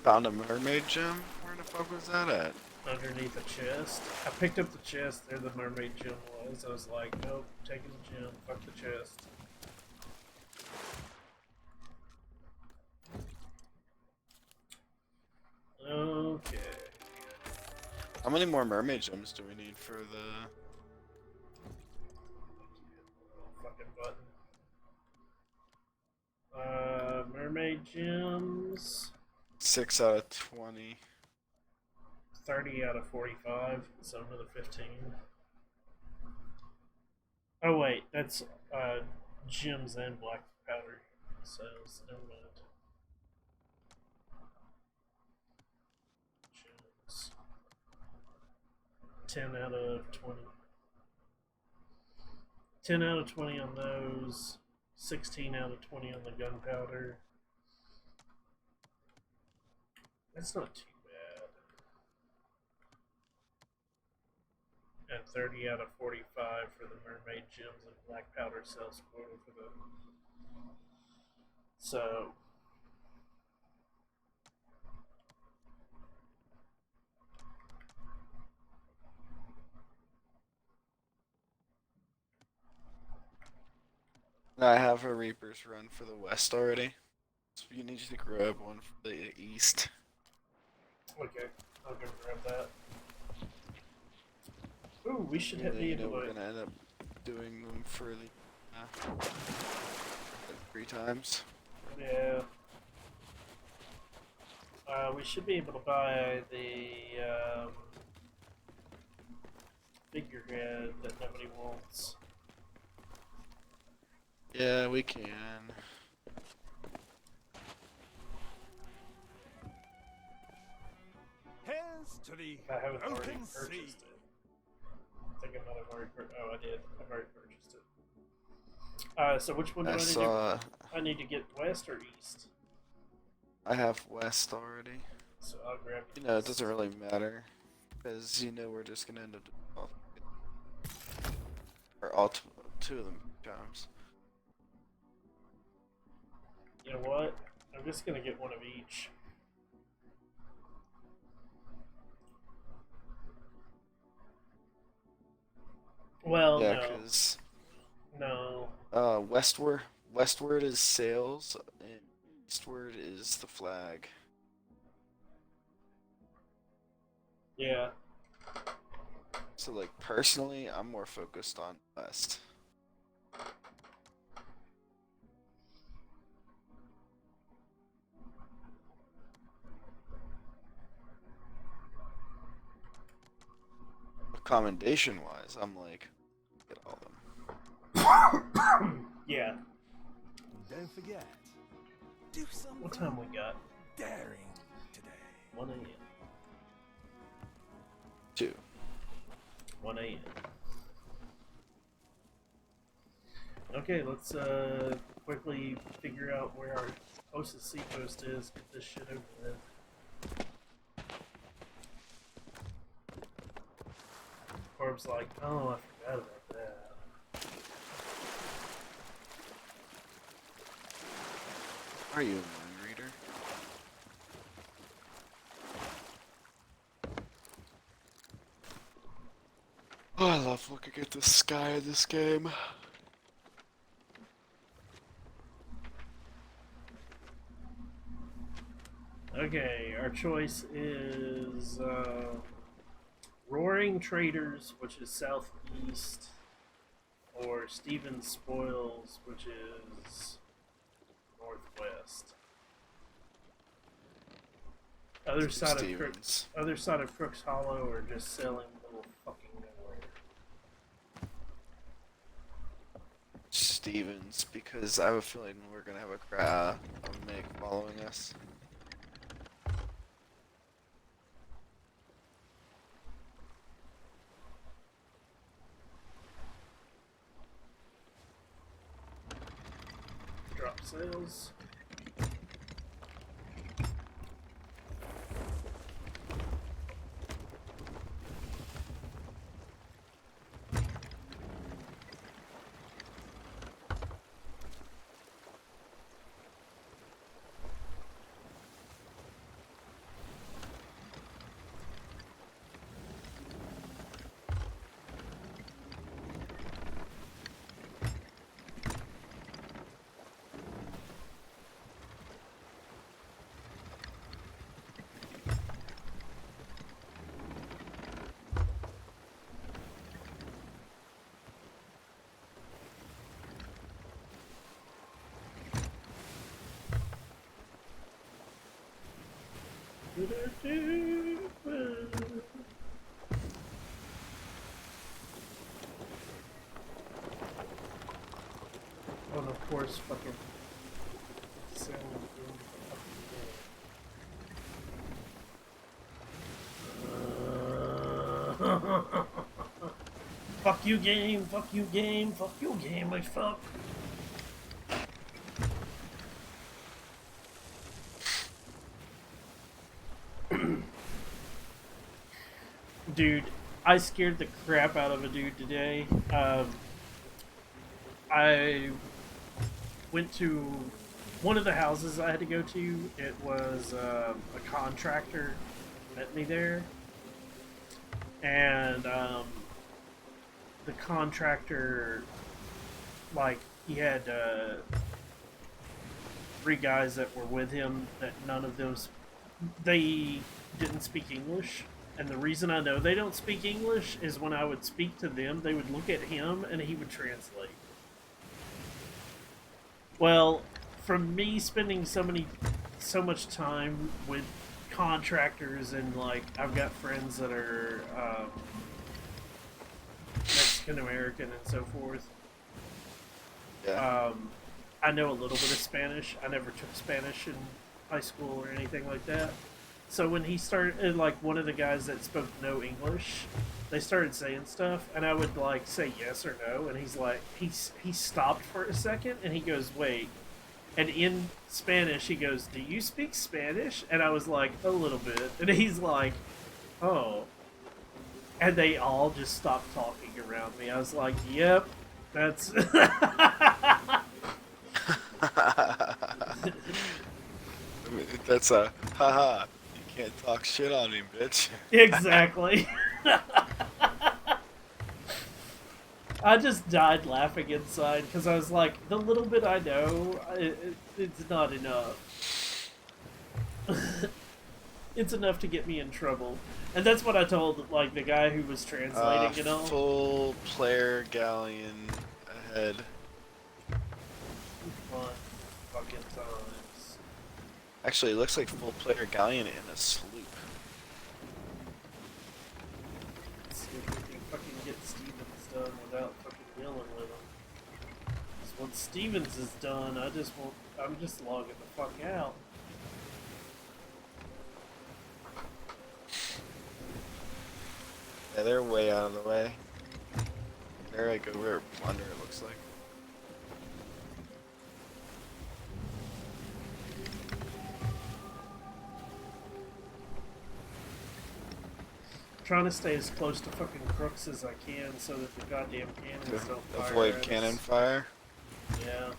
[SPEAKER 1] Found a mermaid gem? Where the fuck was that at?
[SPEAKER 2] Underneath a chest. I picked up the chest, there the mermaid gem was. I was like, nope, taking the gem, fuck the chest. Okay.
[SPEAKER 1] How many more mermaid gems do we need for the...
[SPEAKER 2] Fucking button. Mermaid gems.
[SPEAKER 1] 6 out of 20.
[SPEAKER 2] 30 out of 45, so another 15. Oh wait, that's gems and black powder sales. Never mind. Gems. 10 out of 20. 10 out of 20 on those. 16 out of 20 on the gunpowder. That's not too bad. and 30 out of 45 for the mermaid gems and black powder sales quota for the. So
[SPEAKER 1] I have a Reaper's run for the west already. So you need to grab one for the east.
[SPEAKER 2] okay, I'll go grab that. Ooh, we should
[SPEAKER 1] Even though
[SPEAKER 2] be
[SPEAKER 1] you
[SPEAKER 2] able
[SPEAKER 1] know we're
[SPEAKER 2] to.
[SPEAKER 1] gonna end up doing them for the like 3 times.
[SPEAKER 2] Yeah. We should be able to buy the figurehead that nobody wants.
[SPEAKER 1] Yeah, we can.
[SPEAKER 3] Here's to the
[SPEAKER 2] I haven't already
[SPEAKER 3] open
[SPEAKER 2] purchased
[SPEAKER 3] sea.
[SPEAKER 2] it. I think I might have already. Oh, I did. I've already purchased it. So which one do
[SPEAKER 1] I
[SPEAKER 2] I need
[SPEAKER 1] saw.
[SPEAKER 2] to? I need to get west or east.
[SPEAKER 1] I have west already.
[SPEAKER 2] So I'll grab.
[SPEAKER 1] You know, it
[SPEAKER 2] east.
[SPEAKER 1] doesn't really matter because you know we're just gonna end up doing all, or all two of them times.
[SPEAKER 2] You know what? I'm just gonna get one of each. Well,
[SPEAKER 1] Yeah,
[SPEAKER 2] no,
[SPEAKER 1] because
[SPEAKER 2] no.
[SPEAKER 1] westward is sails and eastward is the flag.
[SPEAKER 2] Yeah.
[SPEAKER 1] So like personally, I'm more focused on west. Commendation wise, I'm like, get all of them.
[SPEAKER 2] Yeah.
[SPEAKER 3] And don't forget, do something
[SPEAKER 2] What time we got?
[SPEAKER 3] daring today.
[SPEAKER 2] 1 a.m.
[SPEAKER 1] 2.
[SPEAKER 2] 1 a.m. Okay, let's quickly figure out where our closest seacoast is. Get this shit over with. Corb's like, oh, I forgot about that.
[SPEAKER 1] Are you a mind reader? Oh, I love looking at the sky in this game.
[SPEAKER 2] Okay, our choice is Roaring Traders, which is southeast, or Stevens Spoils, which is northwest. Other side of
[SPEAKER 1] Stevens.
[SPEAKER 2] other side of Crooks Hollow, or just selling little fucking nowhere.
[SPEAKER 1] Stevens, because I have a feeling we're gonna have a Meg following us.
[SPEAKER 2] Drop sales. Oh, and of course, fucking selling doing the fucking game. Fuck you, game. Fuck you, game. Fuck you, game. I fuck. Dude, I scared the crap out of a dude today. I went to one of the houses I had to go to. It was a contractor met me there, and the contractor, like, he had three guys that were with him that none of them they didn't speak English. And the reason I know they don't speak English is when I would speak to them, they would look at him and he would translate. Well, from me spending so much time with contractors, and like I've got friends that are Mexican American and so forth.
[SPEAKER 1] Yeah.
[SPEAKER 2] I know a little bit of Spanish. I never took Spanish in high school or anything like that. So when he started, like one of the guys that spoke no English, they started saying stuff, and I would like say yes or no, and he's like, he stopped for a second, and he goes, wait, and in Spanish he goes, do you speak Spanish? And I was like, a little bit, and he's like, oh, and they all just stopped talking around me. I was like, yep, that's.
[SPEAKER 1] That's a haha. You can't talk shit on me, bitch.
[SPEAKER 2] Exactly. I just died laughing inside because I was like, the little bit I know, it's not enough. It's enough to get me in trouble. And that's what I told, like, the guy who was translating and all.
[SPEAKER 1] Full player galleon ahead.
[SPEAKER 2] Fun fucking times.
[SPEAKER 1] Actually, it looks like full player galleon in a sloop.
[SPEAKER 2] Let's see if we can fucking get Stevens done without fucking dealing with him. Because once Stevens is done, I'm just logging the fuck out.
[SPEAKER 1] Yeah, they're way out of the way. They're like over under, it looks like.
[SPEAKER 2] Trying to stay as close to fucking crooks as I can so that the goddamn cannons don't fire.
[SPEAKER 1] Avoid
[SPEAKER 2] at
[SPEAKER 1] cannon
[SPEAKER 2] us.
[SPEAKER 1] fire.
[SPEAKER 2] Yeah.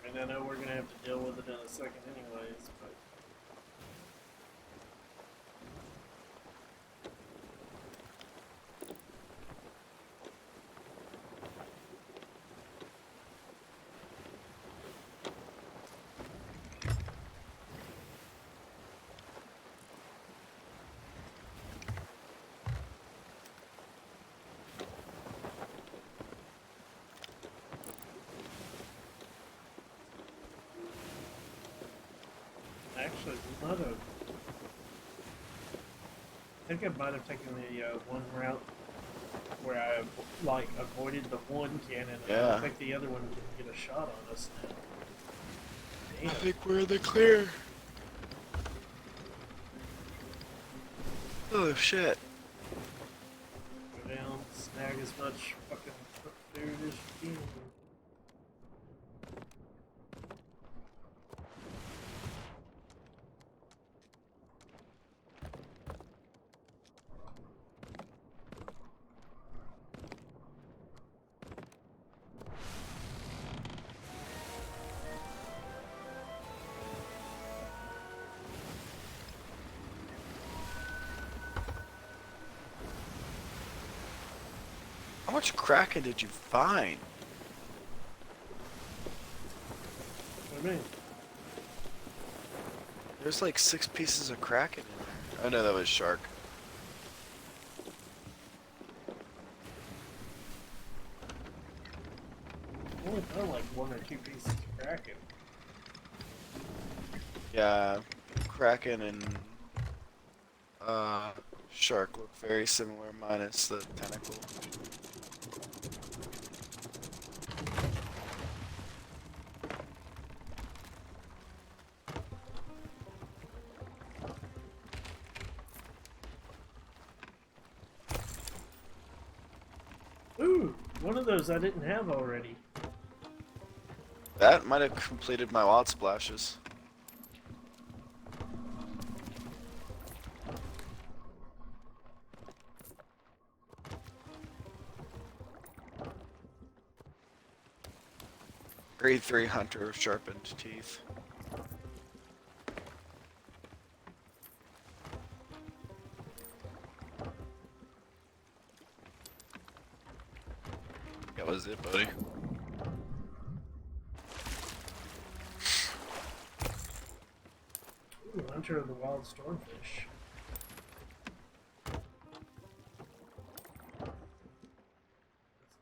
[SPEAKER 2] I mean, I know we're gonna have to deal with it in a second anyways, but... Actually, we might have... I think I might have taken the one route where I, like, avoided the one cannon, and
[SPEAKER 1] Yeah.
[SPEAKER 2] I think the other one didn't get a shot on us now.
[SPEAKER 1] I
[SPEAKER 2] Damn.
[SPEAKER 1] think we're in the clear. Oh shit.
[SPEAKER 2] Go down, snag as much fucking food as you can.
[SPEAKER 1] How much Kraken did you find?
[SPEAKER 2] What do you mean?
[SPEAKER 1] There's like 6 pieces of Kraken in there. Oh no, that was shark.
[SPEAKER 2] I only found like 1 or 2 pieces of Kraken.
[SPEAKER 1] Yeah, Kraken and shark look very similar, minus the tentacle.
[SPEAKER 2] Ooh, One of those I didn't have already.
[SPEAKER 1] That might have completed my wild splashes. Grade 3 hunter with sharpened teeth. That was it, buddy.
[SPEAKER 2] Ooh, Hunter of the Wild Stormfish. Let's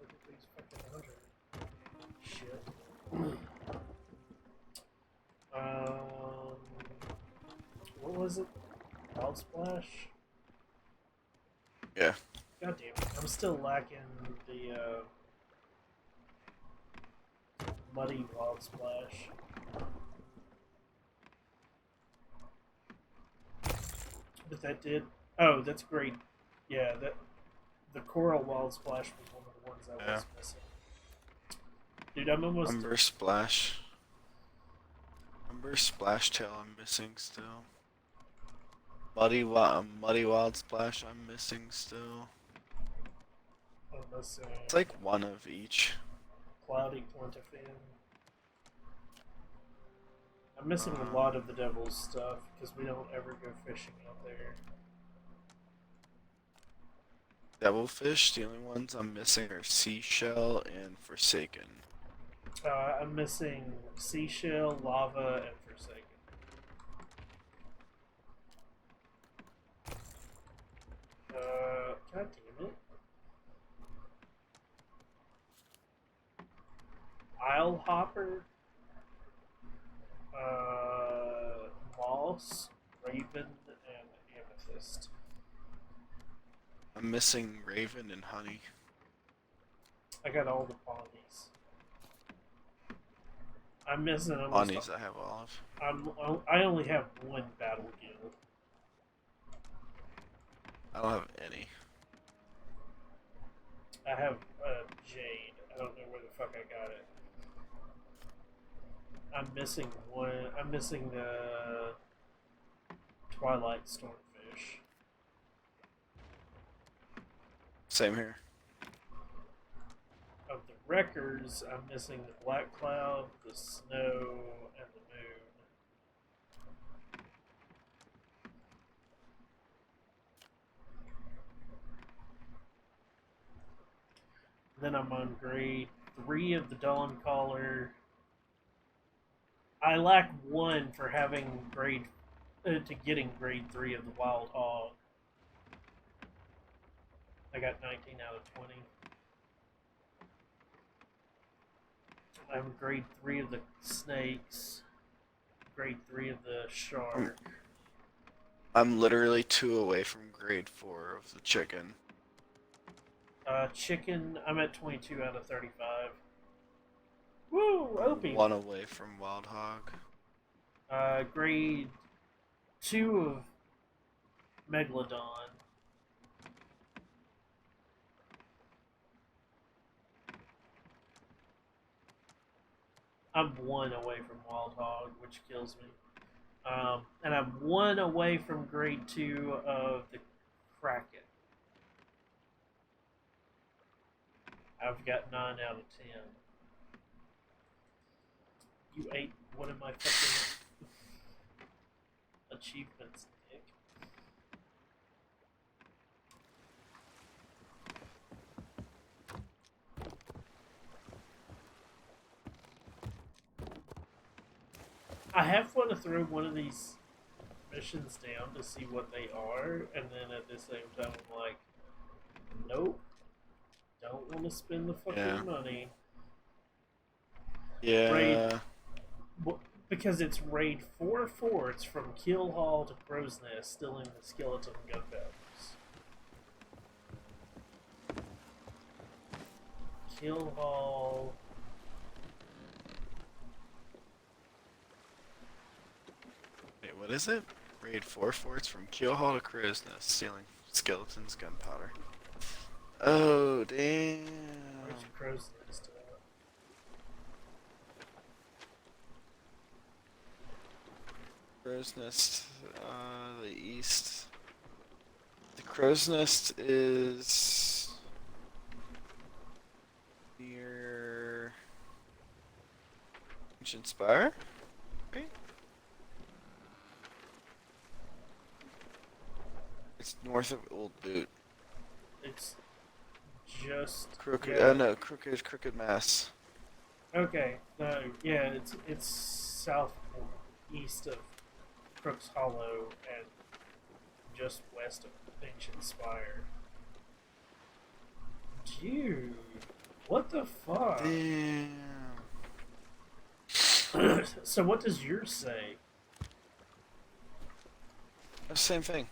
[SPEAKER 2] look at these fucking hunter. Shit. What was it? Wild Splash?
[SPEAKER 1] Yeah.
[SPEAKER 2] God damn it. I'm still lacking the muddy Wild Splash. But that did. Oh, that's great. Yeah, that the Coral Wild Splash was one of the ones I was missing. Dude, I'm almost.
[SPEAKER 1] Umber Splash. Umber Splash Tail I'm missing still. Muddy Wild Splash I'm missing still.
[SPEAKER 2] I'm missing.
[SPEAKER 1] It's like one of each.
[SPEAKER 2] Cloudy Quantifin. I'm missing a lot of the Devil's stuff because we don't ever go fishing out there.
[SPEAKER 1] Devilfish, the only ones I'm missing are Seashell and Forsaken.
[SPEAKER 2] I'm missing Seashell, Lava, and Forsaken. God damn it. Isle Hopper, Moss, Raven, and Amethyst.
[SPEAKER 1] I'm missing Raven and Honey.
[SPEAKER 2] I got all the Pawnees. I'm missing almost
[SPEAKER 1] Bonnies I have all of.
[SPEAKER 2] I only have one battle guild.
[SPEAKER 1] I don't have any.
[SPEAKER 2] I have Jade. I don't know where the fuck I got it. I'm missing one. I'm missing the Twilight Stormfish.
[SPEAKER 1] Same here.
[SPEAKER 2] Of the Wreckers, I'm missing the Black Cloud, the Snow, and the Moon. Then I'm on grade 3 of the Dawn Caller. I lack 1 for having grade to getting grade 3 of the Wild Hog. I got 19 out of 20. I'm grade 3 of the Snakes. Grade 3 of the Shark.
[SPEAKER 1] I'm literally 2 away from grade 4 of the Chicken.
[SPEAKER 2] Chicken, I'm at 22 out of 35. Woo, Opie!
[SPEAKER 1] 1 away from Wild Hog.
[SPEAKER 2] Grade 2 of Megalodon. I'm 1 away from Wild Hog, which kills me. And I'm 1 away from grade 2 of the Kraken. I've got 9 out of 10. You ate one of my fucking achievements, Nick. I have want to throw one of these missions down to see what they are, and then at the same time I'm like, nope. Don't want to spend the fucking money.
[SPEAKER 1] Yeah.
[SPEAKER 2] Raid, because it's raid 4 It's from Kill Hall to Crow's Nest, stealing the skeleton gunpowders. Kill Hall.
[SPEAKER 1] Wait, what is it? Raid 4 forts from Keel Hall to Crow's Nest, stealing skeletons gunpowder. Oh, damn.
[SPEAKER 2] Where's your crow's nest?
[SPEAKER 1] Crow's Nest, the east. The Crow's Nest is near Ancient Spire, right? It's north of Old Boot.
[SPEAKER 2] It's just
[SPEAKER 1] Crooked,
[SPEAKER 2] yeah.
[SPEAKER 1] no, Crooked Mass.
[SPEAKER 2] Okay. No, yeah, it's southeast of Crooks Hollow and just west of Ancient Spire. Dude, what the fuck?
[SPEAKER 1] Damn.
[SPEAKER 2] So what does yours say?
[SPEAKER 1] Same thing.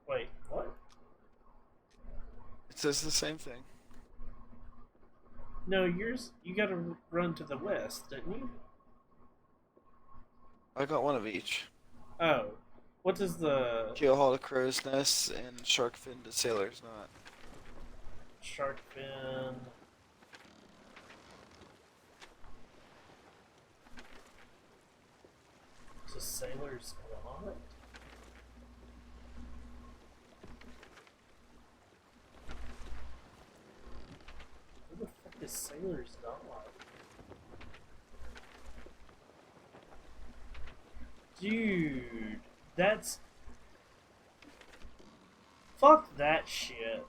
[SPEAKER 2] Wait, what?
[SPEAKER 1] It says the same thing.
[SPEAKER 2] No, yours. You got to run to the west, didn't you?
[SPEAKER 1] I got one of each.
[SPEAKER 2] Oh, what does the
[SPEAKER 1] Keelhaul to Crow's Nest and Sharkfin to Sailor's Knot.
[SPEAKER 2] shark fin? To Sailor's Knot? Where the fuck is Sailor's Knot? Dude, that's fuck that shit.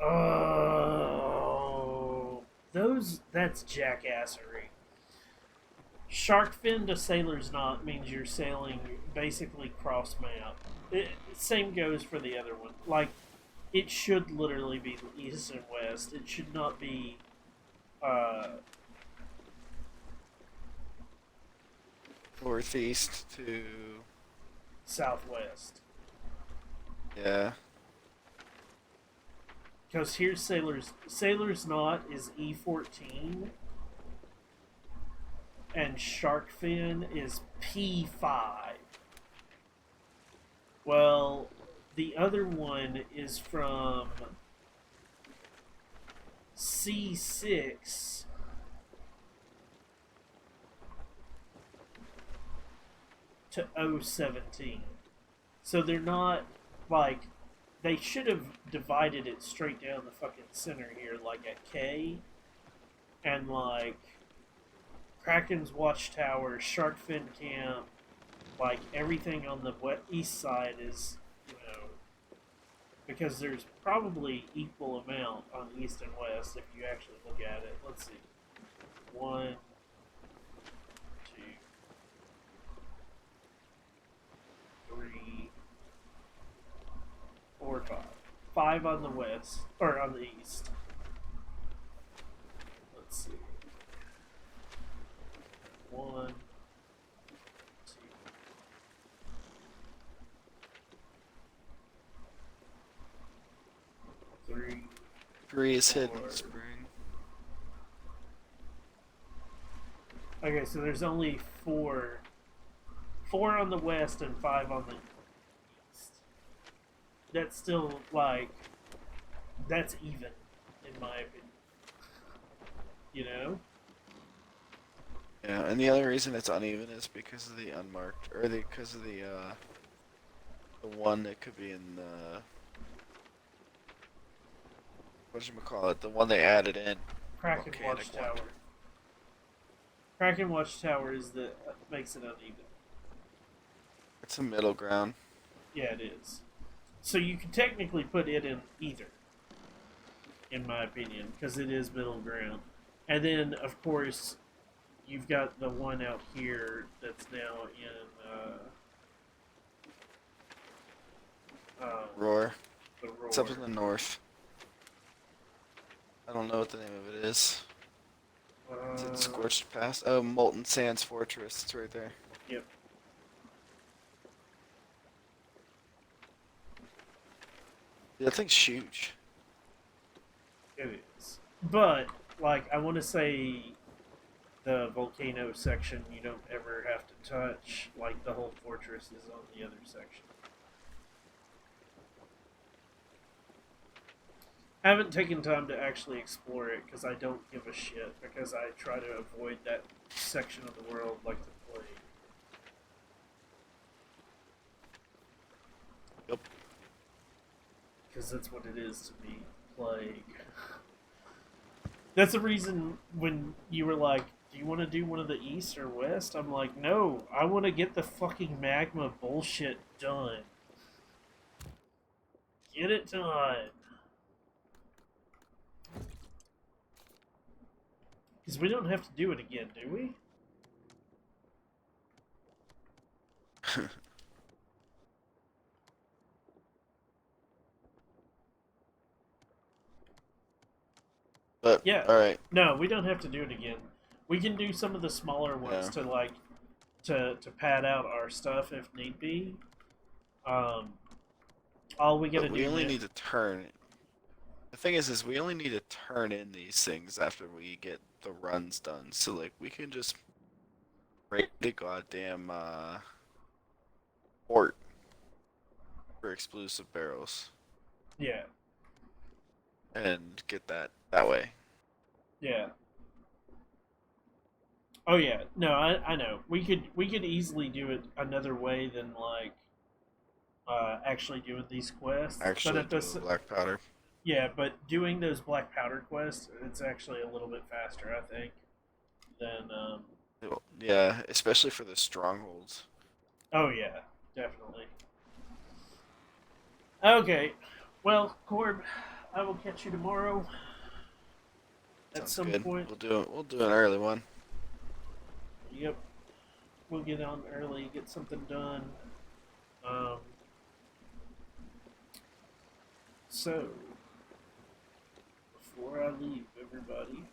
[SPEAKER 2] Oh, that's jackassery. Shark fin to Sailor's Knot means you're sailing basically cross map. Same goes for the other one. Like, it should literally be east and west. It should not be,
[SPEAKER 1] Northeast to.
[SPEAKER 2] southwest.
[SPEAKER 1] Yeah.
[SPEAKER 2] Because here's Sailor's Knot is E14, and Sharkfin is P5. Well, the other one is from C6 to O17. So they're not like they should have divided it straight down the fucking center here, like at K, and like Kraken's Watchtower, Sharkfin Camp, like everything on the east side is, because there's probably equal amount on east and west if you actually look at it. Let's see. 1, 2, 3, 4, 5. 5 on the west, or on the east. Let's see. 1, 2. 3.
[SPEAKER 1] 3 is
[SPEAKER 2] 4.
[SPEAKER 1] Hidden Spring.
[SPEAKER 2] Okay, so there's only 4. 4 on the west and 5 on the east. That's still, like, that's even, in my opinion. You know?
[SPEAKER 1] Yeah, and the other reason it's uneven is because of the unmarked, or because of the one that could be in the, whatchamacallit, the one they added in.
[SPEAKER 2] Kraken
[SPEAKER 1] Volcanic
[SPEAKER 2] Watchtower.
[SPEAKER 1] one.
[SPEAKER 2] Kraken Watchtower is the makes it uneven.
[SPEAKER 1] It's a middle ground.
[SPEAKER 2] Yeah, it is. So you can technically put it in either, in my opinion, because it is middle ground. And then, of course, you've got the one out here that's now in
[SPEAKER 1] Roar.
[SPEAKER 2] the Roar.
[SPEAKER 1] It's up in the north. I don't know what the name of it is. Is it Scorched Pass? Oh, Molten Sands Fortress. It's right there.
[SPEAKER 2] Yep.
[SPEAKER 1] Yeah, that thing's huge.
[SPEAKER 2] It is. But, like, I want to say the volcano section you don't ever have to touch. Like, the whole fortress is on the other section. I haven't taken time to actually explore it because I don't give a shit because I try to avoid that section of the world like the plague.
[SPEAKER 1] Yep.
[SPEAKER 2] Because that's what it is to me, plague. That's the reason when you were like, do you want to do one of the east or west? I'm like, no, I want to get the fucking magma bullshit done. Get it done. Because we don't have to do it again, do we?
[SPEAKER 1] But
[SPEAKER 2] Yeah.
[SPEAKER 1] all right.
[SPEAKER 2] No, we don't have to do it again. We can do some of the smaller ones
[SPEAKER 1] Yeah.
[SPEAKER 2] to like to pad out our stuff if need be. Um, all we gotta
[SPEAKER 1] But we
[SPEAKER 2] do
[SPEAKER 1] only
[SPEAKER 2] now.
[SPEAKER 1] need to turn. The thing is we only need to turn in these things after we get the runs done. So like we can just raid the goddamn port for explosive barrels
[SPEAKER 2] Yeah,
[SPEAKER 1] and get that way.
[SPEAKER 2] yeah. Oh yeah. No, I know. We could easily do it another way than like actually doing these quests. But
[SPEAKER 1] Actually
[SPEAKER 2] at
[SPEAKER 1] do
[SPEAKER 2] this,
[SPEAKER 1] a black powder.
[SPEAKER 2] yeah, but doing those black powder quests, it's actually a little bit faster, I think, than
[SPEAKER 1] Yeah, especially for the strongholds.
[SPEAKER 2] Oh yeah, definitely. Okay. Well, Corb, I will catch you tomorrow at
[SPEAKER 1] Sounds
[SPEAKER 2] some
[SPEAKER 1] good.
[SPEAKER 2] point.
[SPEAKER 1] We'll do an early one.
[SPEAKER 2] Yep. We'll get on early, get something done. Um, so, before I leave, everybody,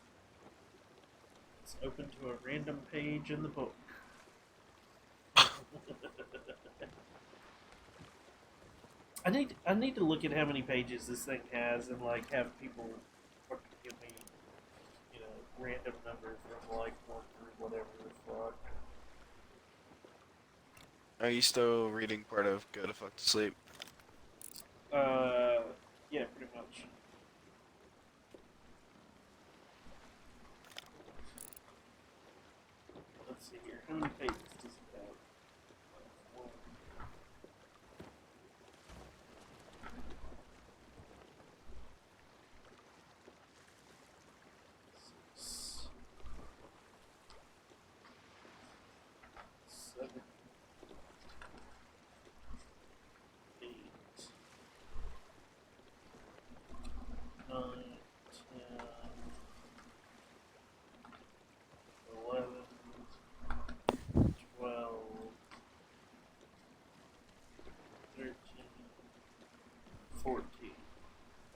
[SPEAKER 2] let's open to a random page in the book. I need to look at how many pages this thing has and like have people fucking give me, random number from like one through whatever the fuck.
[SPEAKER 1] Are you still reading part of Go to Fuck to Sleep?
[SPEAKER 2] Uh, yeah, pretty much. Let's see here. How many pages does it have? One, six, 7, 8, 9, 10, 11, 12, 13, 14.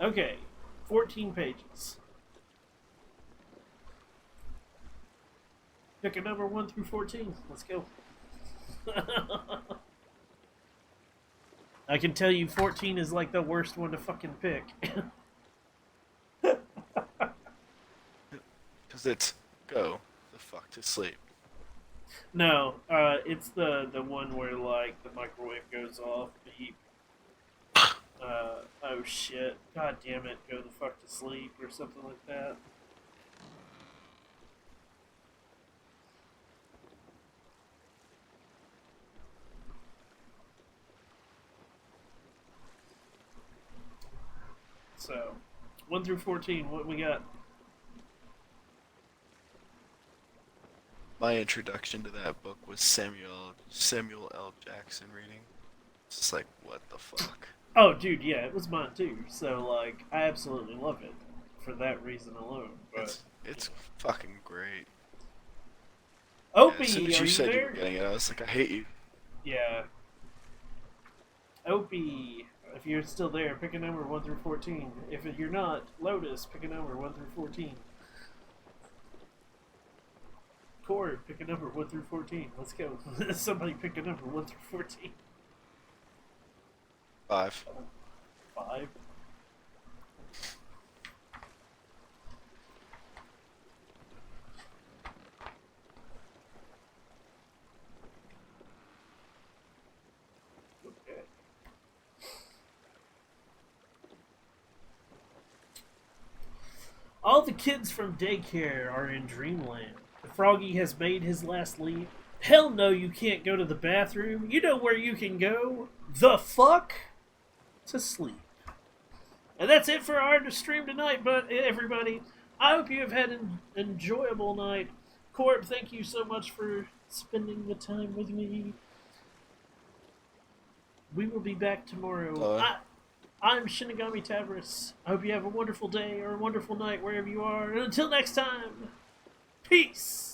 [SPEAKER 2] Okay, 14 pages. Pick a number 1 through 14. Let's go. I can tell you 14 is like the worst one to fucking pick.
[SPEAKER 1] Because it's Go the Fuck to Sleep.
[SPEAKER 2] No, it's the one where like the microwave goes off, beep. Oh shit, god damn it, go the fuck to sleep or something like that. So, 1 through 14, what we got?
[SPEAKER 1] My introduction to that book was Samuel L. Jackson reading. It's just like, what the fuck?
[SPEAKER 2] Oh, dude, yeah, it was mine too. So, like, I absolutely love it for that reason alone. But
[SPEAKER 1] It's fucking great. Yeah, as soon
[SPEAKER 2] Opie,
[SPEAKER 1] as
[SPEAKER 2] are
[SPEAKER 1] you
[SPEAKER 2] you
[SPEAKER 1] said you were
[SPEAKER 2] there?
[SPEAKER 1] getting it, I was like, I hate you.
[SPEAKER 2] Yeah, Opie, if you're still there, pick a number 1 through 14. If you're not, Lotus, pick a number 1 through 14. Cord, pick a number 1 through 14. Let's go. Somebody pick a number 1 through 14.
[SPEAKER 1] 5.
[SPEAKER 2] 5. Okay. All the kids from daycare are in dreamland. The froggy has made his last leap. Hell no, you can't go to the bathroom. You know where you can go? The fuck? To sleep. And that's it for our stream tonight, but everybody, I hope you have had an enjoyable night. Corp, thank you so much for spending the time with me. We will be back tomorrow. I'm Shinigami Tavris. I hope you have a wonderful day or a wonderful night wherever you are. And until next time, peace!